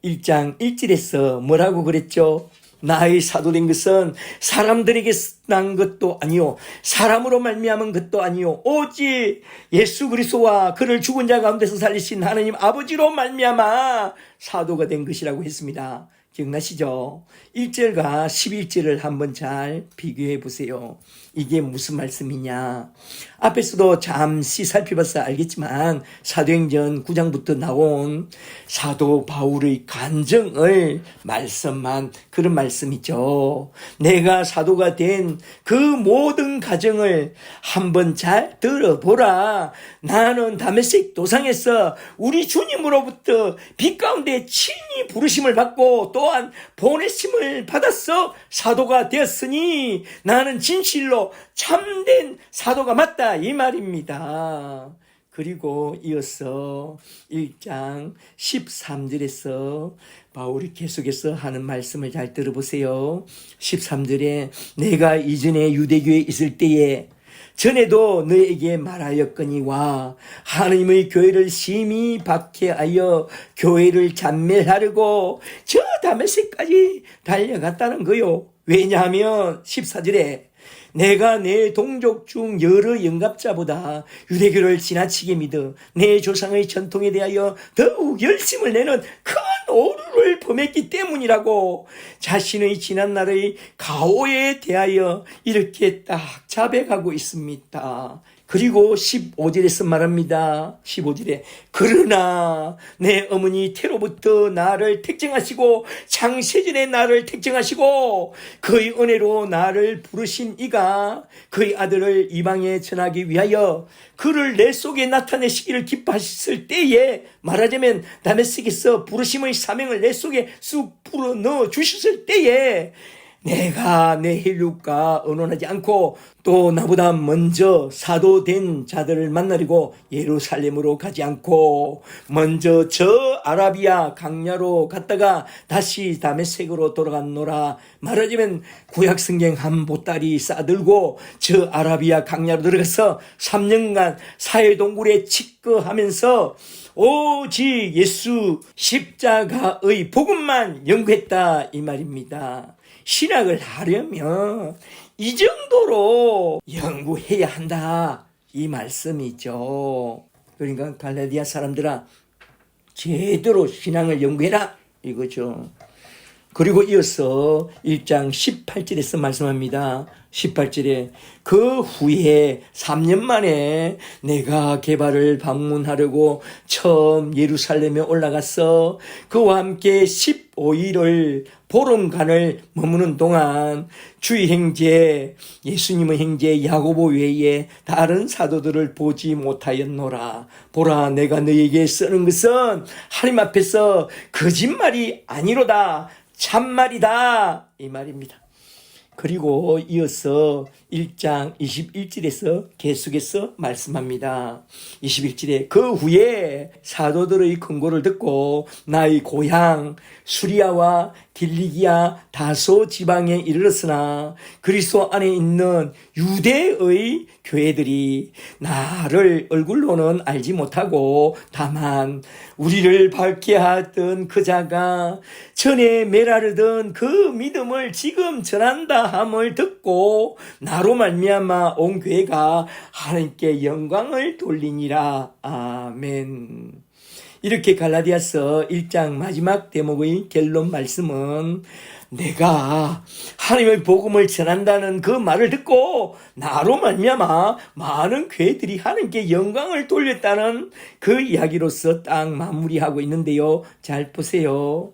1장 1절에서 뭐라고 그랬죠? 나의 사도된 것은 사람들에게 난 것도 아니요 사람으로 말미암은 것도 아니요 오직 예수 그리스도와 그를 죽은 자 가운데서 살리신 하나님 아버지로 말미암아 사도가 된 것이라고 했습니다. 기억나시죠? 1절과 11절을 한번 잘 비교해 보세요. 이게 무슨 말씀이냐? 앞에서도 잠시 살펴봐서 알겠지만 사도행전 9장부터 나온 사도 바울의 간증을 말씀한 그런 말씀이죠. 내가 사도가 된 그 모든 과정을 한번 잘 들어보라. 나는 다메섹 도상에서 우리 주님으로부터 빛 가운데 친히 부르심을 받고 또한 보내심을 받았어 사도가 되었으니 나는 진실로 참된 사도가 맞다 이 말입니다. 그리고 이어서 1장 13절에서 바울이 계속해서 하는 말씀을 잘 들어보세요. 13절에 내가 이전에 유대교에 있을 때에 전에도 너에게 말하였거니와 하나님의 교회를 심히 박해하여 교회를 잔멸하려고 저 다메섹까지 달려갔다는 거요. 왜냐하면 14절에 내가 내 동족 중 여러 영갑자보다 유대교를 지나치게 믿어 내 조상의 전통에 대하여 더욱 열심을 내는 큰 오류를 범했기 때문이라고 자신의 지난날의 가오에 대하여 이렇게 딱 자백하고 있습니다. 그리고 15절에서 말합니다. 15절에 그러나 내 어머니 태로부터 나를 택정하시고 창세전에 나를 택정하시고 그의 은혜로 나를 부르신 이가 그의 아들을 이방에 전하기 위하여 그를 내 속에 나타내시기를 기뻐하셨을 때에 말하자면 다메섹에서 부르심의 사명을 내 속에 쑥 불어넣어 주셨을 때에 내가 내 혈육과 언론하지 않고 또 나보다 먼저 사도된 자들을 만나려고 예루살렘으로 가지 않고 먼저 저 아라비아 강야로 갔다가 다시 다메섹으로 돌아갔노라. 말하자면 구약성경 한 보따리 싸들고 저 아라비아 강야로 들어가서 3년간 사회동굴에 직거하면서 오직 예수 십자가의 복음만 연구했다 이 말입니다. 신학을 하려면 이 정도로 연구해야 한다 이 말씀이죠. 그러니까 갈라디아 사람들아 제대로 신앙을 연구해라 이거죠. 그리고 이어서 1장 18절에서 말씀합니다. 18절에 그 후에 3년 만에 내가 게바를 방문하려고 처음 예루살렘에 올라가서 그와 함께 15일을 보름간을 머무는 동안 주의 형제 예수님의 형제 야고보 외에 다른 사도들을 보지 못하였노라. 보라 내가 너에게 쓰는 것은 하나님 앞에서 거짓말이 아니로다 참말이다 이 말입니다. 그리고 이어서 1장 21절에서 계속해서 말씀합니다. 21절에 그 후에 사도들의 권고를 듣고 나의 고향 수리아와 길리기아 다소 지방에 이르렀으나 그리스도 안에 있는 유대의 교회들이 나를 얼굴로는 알지 못하고 다만 우리를 밝게 하던 그 자가 전에 메라르던 그 믿음을 지금 전한다 함을 듣고 나로 말미암아 온 교회가 하나님께 영광을 돌리니라. 아멘. 이렇게 갈라디아서 1장 마지막 대목의 결론 말씀은 내가 하나님의 복음을 전한다는 그 말을 듣고 나로 말미암아 많은 교회들이 하나님께 영광을 돌렸다는 그 이야기로서 딱 마무리하고 있는데요. 잘 보세요.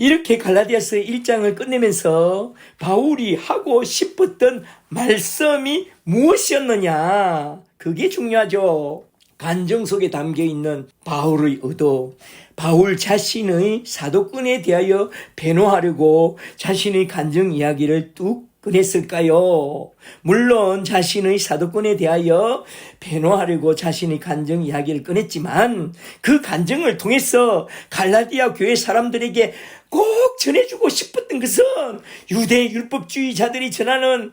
이렇게 갈라디아서 1장을 끝내면서 바울이 하고 싶었던 말씀이 무엇이었느냐? 그게 중요하죠. 간증 속에 담겨있는 바울의 의도, 바울 자신의 사도권에 대하여 변호하려고 자신의 간증 이야기를 뚝 꺼냈을까요? 물론 자신의 사도권에 대하여 변호하려고 자신의 간증 이야기를 꺼냈지만 그 간증을 통해서 갈라디아 교회 사람들에게 꼭 전해주고 싶었던 것은 유대 율법주의자들이 전하는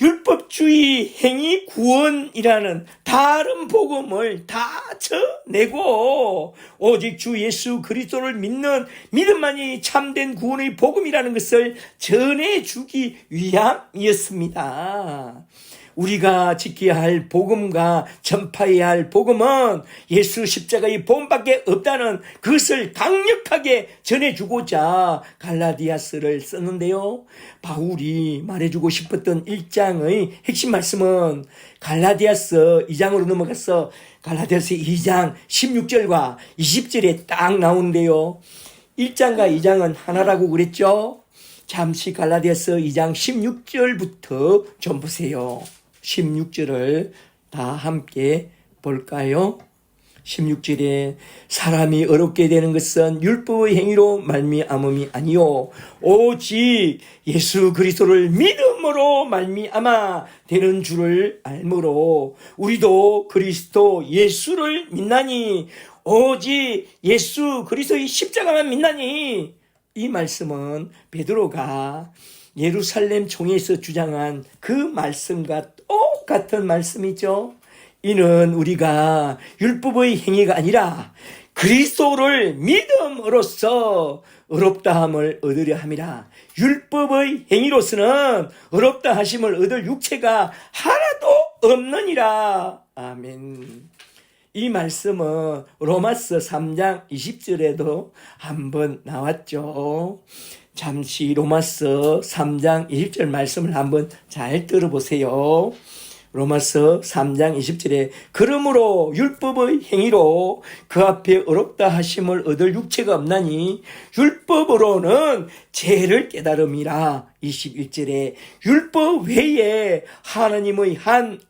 율법주의 행위 구원이라는 다른 복음을 다 쳐내고 오직 주 예수 그리스도를 믿는 믿음만이 참된 구원의 복음이라는 것을 전해주기 위함이었습니다. 우리가 지켜야 할 복음과 전파해야 할 복음은 예수 십자가의 복음밖에 없다는 그것을 강력하게 전해주고자 갈라디아서를 썼는데요. 바울이 말해주고 싶었던 1장의 핵심 말씀은 갈라디아서 2장으로 넘어가서 갈라디아서 2장 16절과 20절에 딱 나오는데요. 1장과 2장은 하나라고 그랬죠. 잠시 갈라디아서 2장 16절부터 좀 보세요. 16절을 다 함께 볼까요? 16절에 사람이 어렵게 되는 것은 율법의 행위로 말미암음이 아니요 오직 예수 그리스도를 믿음으로 말미암아 되는 줄을 알므로 우리도 그리스도 예수를 믿나니 오직 예수 그리스도의 십자가만 믿나니. 이 말씀은 베드로가 예루살렘 총회에서 주장한 그 말씀과 똑같은 말씀이죠. 이는 우리가 율법의 행위가 아니라 그리스도를 믿음으로써 의롭다함을 얻으려 함이라. 율법의 행위로서는 의롭다 하심을 얻을 육체가 하나도 없느니라. 아멘. 이 말씀은 로마서 3장 20절에도 한번 나왔죠. 잠시 로마서 3장 20절 말씀을 한번 잘 들어보세요. 로마서 3장 20절에 그러므로 율법의 행위로 그 앞에 의롭다 하심을 얻을 육체가 없나니 율법으로는 죄를 깨달음이라. 21절에 율법 외에 하나님의 한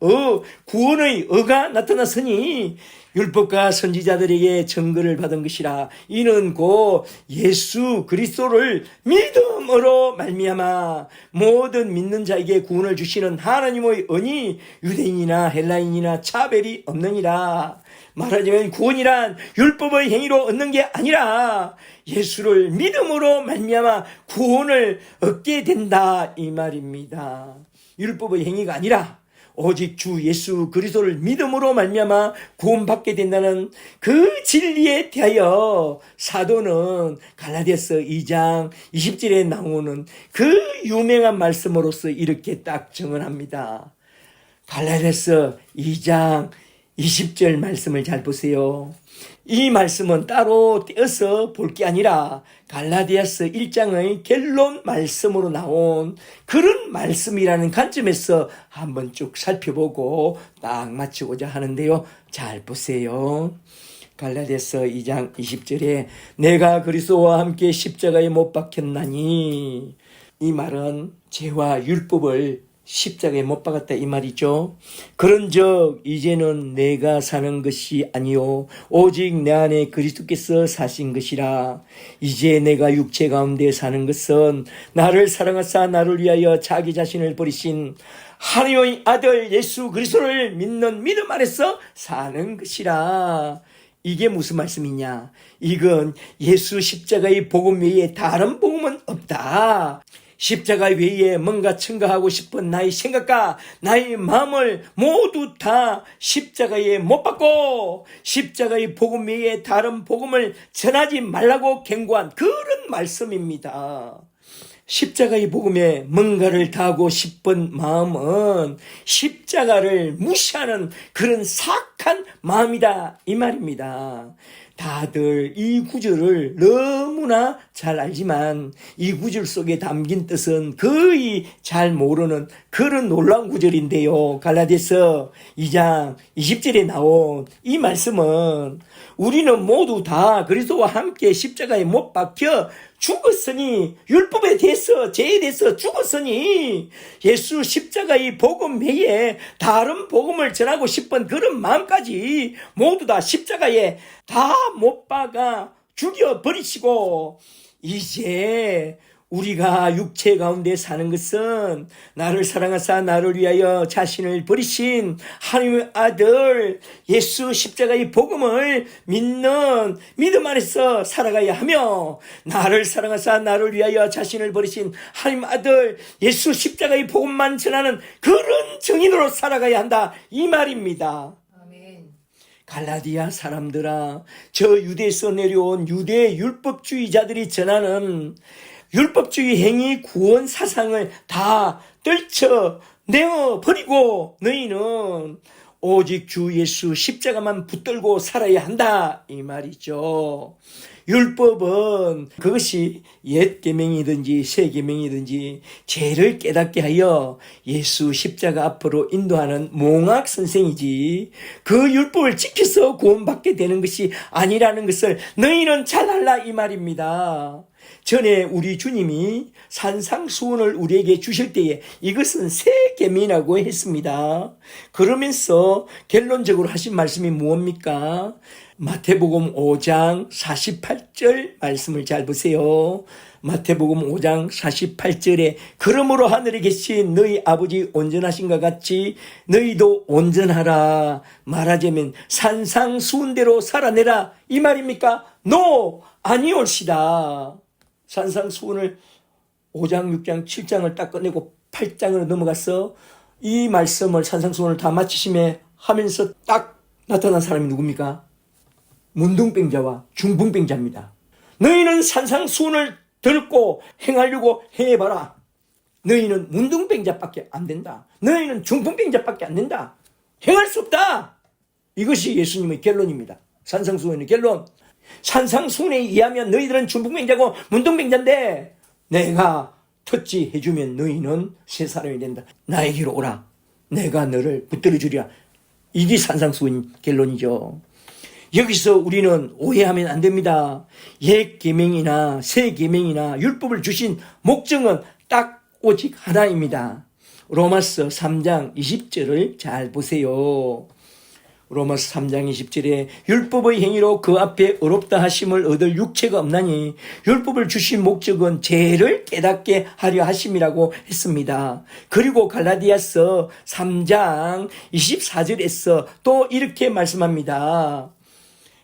구원의 의가 나타났으니 율법과 선지자들에게 증거를 받은 것이라. 이는 곧 예수 그리스도를 믿음으로 말미암아 모든 믿는 자에게 구원을 주시는 하나님의 은이 유대인이나 헬라인이나 차별이 없느니라. 말하자면 구원이란 율법의 행위로 얻는 게 아니라 예수를 믿음으로 말미암아 구원을 얻게 된다 이 말입니다. 율법의 행위가 아니라 오직 주 예수 그리스도를 믿음으로 말미암아 구원받게 된다는 그 진리에 대하여 사도는 갈라디아서 2장 20절에 나오는 그 유명한 말씀으로서 이렇게 딱 증언합니다. 갈라디아서 2장 20절 말씀을 잘 보세요. 이 말씀은 따로 떼어서 볼 게 아니라 갈라디아서 1장의 결론 말씀으로 나온 그런 말씀이라는 관점에서 한번 쭉 살펴보고 딱 맞추고자 하는데요. 잘 보세요. 갈라디아서 2장 20절에 내가 그리스도와 함께 십자가에 못 박혔나니, 이 말은 죄와 율법을 십자가에 못 박았다 이 말이죠. 그런즉 이제는 내가 사는 것이 아니요 오직 내 안에 그리스도께서 사신 것이라. 이제 내가 육체 가운데 사는 것은 나를 사랑하사 나를 위하여 자기 자신을 버리신 하나님의 아들 예수 그리스도를 믿는 믿음 안에서 사는 것이라. 이게 무슨 말씀이냐? 이건 예수 십자가의 복음 외에 다른 복음은 없다. 십자가 외에 뭔가 첨가하고 싶은 나의 생각과 나의 마음을 모두 다 십자가에 못 박고 십자가의 복음 외에 다른 복음을 전하지 말라고 경고한 그런 말씀입니다. 십자가의 복음에 뭔가를 다하고 싶은 마음은 십자가를 무시하는 그런 사악한 마음이다 이 말입니다. 다들 이 구절을 너무나 잘 알지만 이 구절 속에 담긴 뜻은 거의 잘 모르는 그런 놀라운 구절인데요. 갈라디아서 2장 20절에 나온 이 말씀은 우리는 모두 다 그리스도와 함께 십자가에 못 박혀 죽었으니, 율법에 대해서 죄에 대해서 죽었으니 예수 십자가의 복음 외에 다른 복음을 전하고 싶은 그런 마음까지 모두 다 십자가에 다 못 박아 죽여버리시고 이제 우리가 육체 가운데 사는 것은 나를 사랑하사 나를 위하여 자신을 버리신 하나님의 아들 예수 십자가의 복음을 믿는 믿음 안에서 살아가야 하며, 나를 사랑하사 나를 위하여 자신을 버리신 하나님 아들 예수 십자가의 복음만 전하는 그런 증인으로 살아가야 한다, 이 말입니다. 갈라디아 사람들아, 저 유대에서 내려온 유대 율법주의자들이 전하는 율법주의 행위 구원 사상을 다 떨쳐내어 버리고 너희는 오직 주 예수 십자가만 붙들고 살아야 한다, 이 말이죠. 율법은 그것이 옛 계명이든지 새 계명이든지 죄를 깨닫게 하여 예수 십자가 앞으로 인도하는 몽학 선생이지, 그 율법을 지켜서 구원받게 되는 것이 아니라는 것을 너희는 잘 알라, 이 말입니다. 전에 우리 주님이 산상수훈을 우리에게 주실 때에 이것은 새 계명이라고 했습니다. 그러면서 결론적으로 하신 말씀이 무엇입니까? 마태복음 5장 48절 말씀을 잘 보세요. 마태복음 5장 48절에 그러므로 하늘에 계신 너희 아버지 온전하신 것 같이 너희도 온전하라. 말하자면 산상수훈대로 살아내라, 이 말입니까? 노, 아니올시다. 산상수훈을 5장, 6장, 7장을 딱 끝내고 8장으로 넘어가서 이 말씀을 산상수훈을 다 마치심에 하면서 딱 나타난 사람이 누굽니까? 문둥병자와 중풍병자입니다. 너희는 산상수훈을 듣고 행하려고 해봐라. 너희는 문둥병자밖에 안 된다. 너희는 중풍병자밖에 안 된다. 행할 수 없다. 이것이 예수님의 결론입니다. 산상수훈의 결론. 산상수훈에 의하면 너희들은 중풍병자고 문둥병자인데 내가 터치해주면 너희는 새 사람이 된다. 나에게로 오라. 내가 너를 붙들어 주리라. 이게 산상수훈 결론이죠. 여기서 우리는 오해하면 안 됩니다. 옛 계명이나 새 계명이나 율법을 주신 목적은 딱 오직 하나입니다. 로마서 3장 20절을 잘 보세요. 로마서 3장 20절에 율법의 행위로 그 앞에 의롭다 하심을 얻을 육체가 없나니 율법을 주신 목적은 죄를 깨닫게 하려 하심이라고 했습니다. 그리고 갈라디아서 3장 24절에서 또 이렇게 말씀합니다.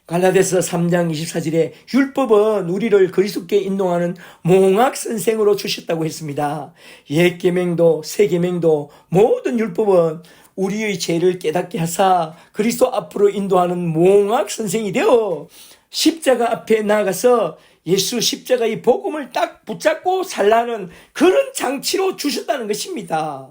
갈라디아서 3장 24절에 율법은 우리를 그리스도께 인도하는 몽학 선생으로 주셨다고 했습니다. 옛 계명도 새 계명도 모든 율법은 우리의 죄를 깨닫게 하사 그리스도 앞으로 인도하는 몽학 선생이 되어 십자가 앞에 나아가서 예수 십자가의 복음을 딱 붙잡고 살라는 그런 장치로 주셨다는 것입니다.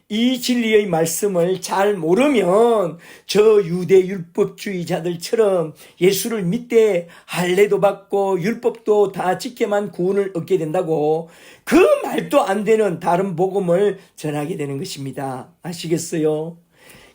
이 진리의 말씀을 잘 모르면 저 유대 율법주의자들처럼 예수를 믿되 할례도 받고 율법도 다 지켜만 구원을 얻게 된다고 그 말도 안 되는 다른 복음을 전하게 되는 것입니다. 아시겠어요?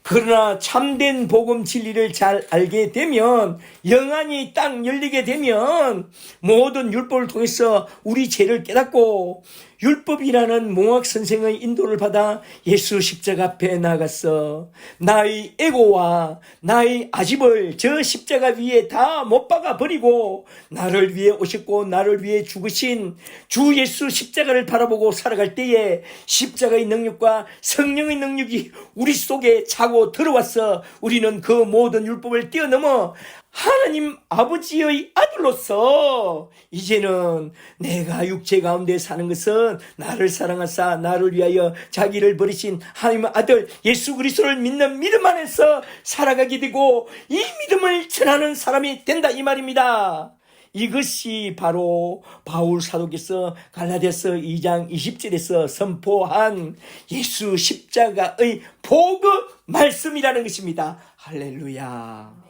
그러나 참된 복음 진리를 잘 알게 되면, 영안이 딱 열리게 되면 모든 율법을 통해서 우리 죄를 깨닫고 율법이라는 몽학 선생의 인도를 받아 예수 십자가 앞에 나가서 나의 에고와 나의 아집을 저 십자가 위에 다 못 박아 버리고 나를 위해 오셨고 나를 위해 죽으신 주 예수 십자가를 바라보고 살아갈 때에 십자가의 능력과 성령의 능력이 우리 속에 차고 들어와서 우리는 그 모든 율법을 뛰어넘어 하나님 아버지의 아들로서 이제는 내가 육체 가운데 사는 것은 나를 사랑하사 나를 위하여 자기를 버리신 하나님의 아들 예수 그리스도를 믿는 믿음 안에서 살아가게 되고 이 믿음을 전하는 사람이 된다, 이 말입니다. 이것이 바로 바울 사도께서 갈라디아서 2장 20절에서 선포한 예수 십자가의 복음 말씀이라는 것입니다. 할렐루야.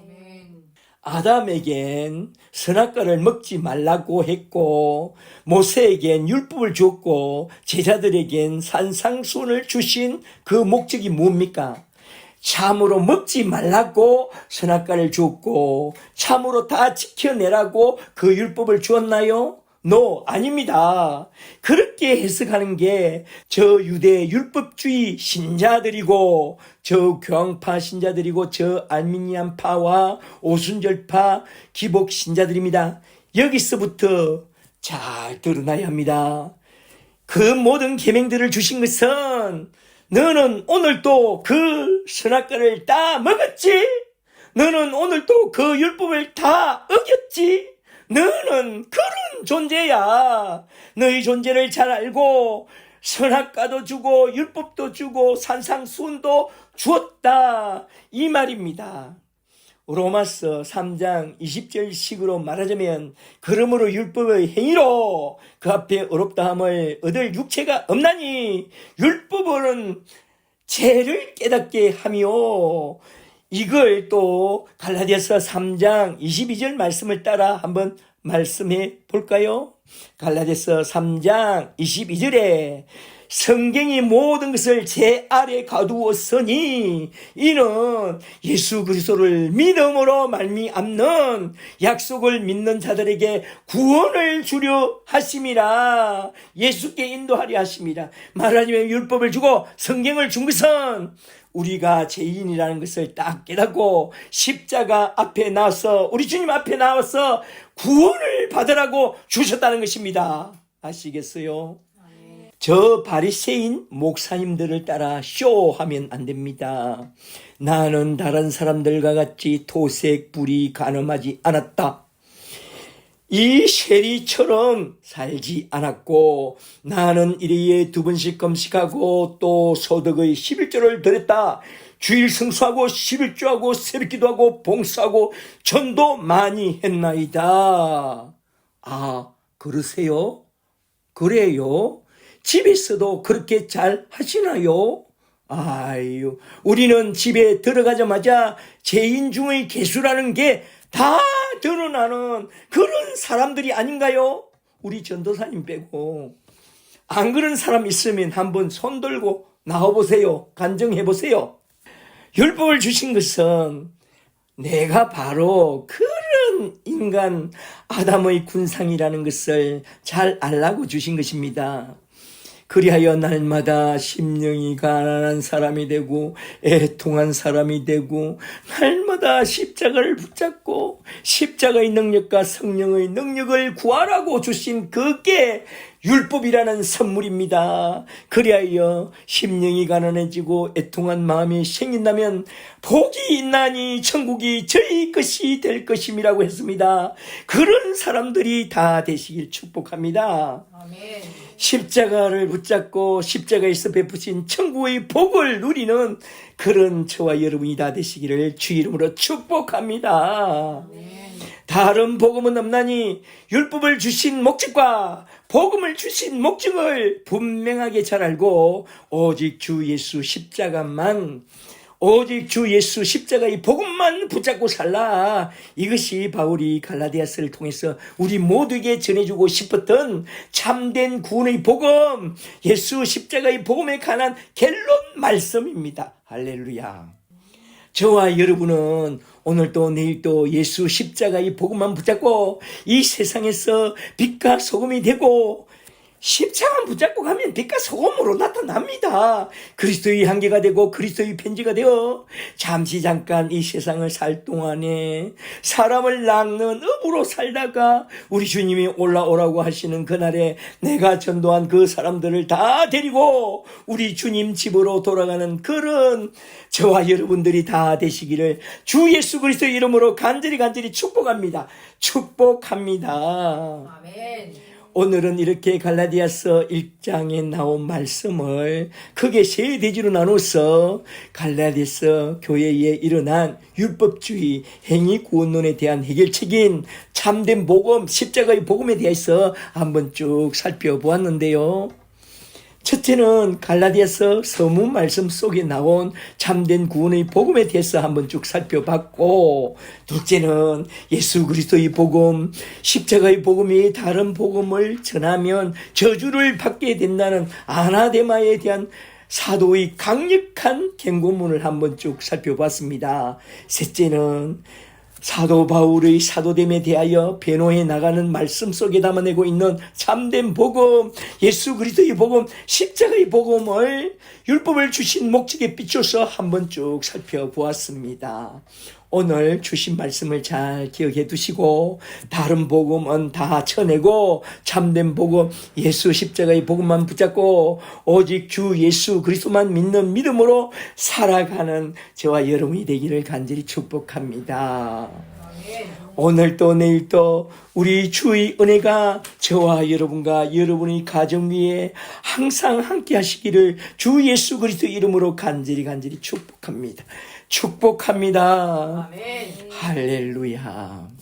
아담에겐 선악과를 먹지 말라고 했고 모세에겐 율법을 줬고 제자들에겐 산상수훈을 주신 그 목적이 뭡니까? 참으로 먹지 말라고 선악과를 줬고 참으로 다 지켜내라고 그 율법을 주었나요? No, 아닙니다. 그렇게 해석하는 게 저 유대 율법주의 신자들이고 저 교황파 신자들이고 저 알미니안파와 오순절파 기복 신자들입니다. 여기서부터 잘 드러나야 합니다. 그 모든 계명들을 주신 것은 너는 오늘도 그 선악과를 다 먹었지? 너는 오늘도 그 율법을 다 어겼지? 너는 그런 존재야. 너의 존재를 잘 알고 선악과도 주고 율법도 주고 산상수훈도 주었다, 이 말입니다. 로마서 3장 20절식으로 말하자면 그러므로 율법의 행위로 그 앞에 어렵다함을 얻을 육체가 없나니 율법은 죄를 깨닫게 하며, 이걸 또 갈라디아서 3장 22절 말씀을 따라 한번 말씀해 볼까요? 갈라디아서 3장 22절에 성경이 모든 것을 제 아래 가두었으니 이는 예수 그리스도를 믿음으로 말미암는 약속을 믿는 자들에게 구원을 주려 하심이라. 예수께 인도하려 하심이라. 말하자면 율법을 주고 성경을 준 것은 우리가 죄인이라는 것을 딱 깨닫고 십자가 앞에 나와서, 우리 주님 앞에 나와서 구원을 받으라고 주셨다는 것입니다. 아시겠어요? 저 바리새인 목사님들을 따라 쇼하면 안 됩니다. 나는 다른 사람들과 같이 토색, 불이 가늠하지 않았다, 이 세리처럼 살지 않았고, 나는 일일이에 2번씩 금식하고 또 소득의 11조를 드렸다, 주일 성수하고 11조하고 새벽기도하고 봉사하고 전도 많이 했나이다. 아, 그러세요? 그래요? 집에서도 그렇게 잘 하시나요? 아유, 우리는 집에 들어가자마자 죄인 중의 개수라는 게 다 드러나는 그런 사람들이 아닌가요? 우리 전도사님 빼고. 안 그런 사람 있으면 한번 손 들고 나와보세요. 간증해보세요. 율법을 주신 것은 내가 바로 그런 인간 아담의 군상이라는 것을 잘 알라고 주신 것입니다. 그리하여 날마다 심령이 가난한 사람이 되고 애통한 사람이 되고 날마다 십자가를 붙잡고 십자가의 능력과 성령의 능력을 구하라고 주신 그게 율법이라는 선물입니다. 그리하여 심령이 가난해지고 애통한 마음이 생긴다면 복이 있나니 천국이 저희 것이 될 것임이라고 했습니다. 그런 사람들이 다 되시길 축복합니다. 아멘. 십자가를 붙잡고 십자가에서 베푸신 천국의 복을 누리는 그런 저와 여러분이 다 되시기를 주 이름으로 축복합니다. 아멘. 다른 복음은 없나니 율법을 주신 목적과 복음을 주신 목적을 분명하게 잘 알고 오직 주 예수 십자가만, 오직 주 예수 십자가의 복음만 붙잡고 살라. 이것이 바울이 갈라디아서를 통해서 우리 모두에게 전해주고 싶었던 참된 구원의 복음, 예수 십자가의 복음에 관한 결론 말씀입니다. 할렐루야. 저와 여러분은 오늘도 내일도 예수 십자가의 복음만 붙잡고 이 세상에서 빛과 소금이 되고, 십자가만 붙잡고 가면 빛과 소금으로 나타납니다. 그리스도의 한계가 되고 그리스도의 편지가 되어 잠시 잠깐 이 세상을 살 동안에 사람을 낚는 업으로 살다가 우리 주님이 올라오라고 하시는 그날에 내가 전도한 그 사람들을 다 데리고 우리 주님 집으로 돌아가는 그런 저와 여러분들이 다 되시기를 주 예수 그리스도의 이름으로 간절히 축복합니다. 축복합니다. 아멘. 오늘은 이렇게 갈라디아서 1장에 나온 말씀을 크게 세 대지로 나눠서 갈라디아서 교회에 일어난 율법주의 행위 구원론에 대한 해결책인 참된 복음, 십자가의 복음에 대해서 한번 쭉 살펴보았는데요. 첫째는 갈라디아서 서문 말씀 속에 나온 참된 구원의 복음에 대해서 한번 쭉 살펴봤고, 둘째는 예수 그리스도의 복음, 십자가의 복음이 다른 복음을 전하면 저주를 받게 된다는 아나데마에 대한 사도의 강력한 경고문을 한번 쭉 살펴봤습니다. 셋째는 사도 바울의 사도됨에 대하여 변호해 나가는 말씀 속에 담아내고 있는 참된 복음, 예수 그리스도의 복음, 십자가의 복음을 율법을 주신 목적에 비춰서 한번 쭉 살펴보았습니다. 오늘 주신 말씀을 잘 기억해 두시고 다른 복음은 다 쳐내고 참된 복음 예수 십자가의 복음만 붙잡고 오직 주 예수 그리스도만 믿는 믿음으로 살아가는 저와 여러분이 되기를 간절히 축복합니다. 오늘도 내일도 우리 주의 은혜가 저와 여러분과 여러분의 가정 위에 항상 함께 하시기를 주 예수 그리스도 이름으로 간절히 축복합니다. 축복합니다. 아멘. 할렐루야.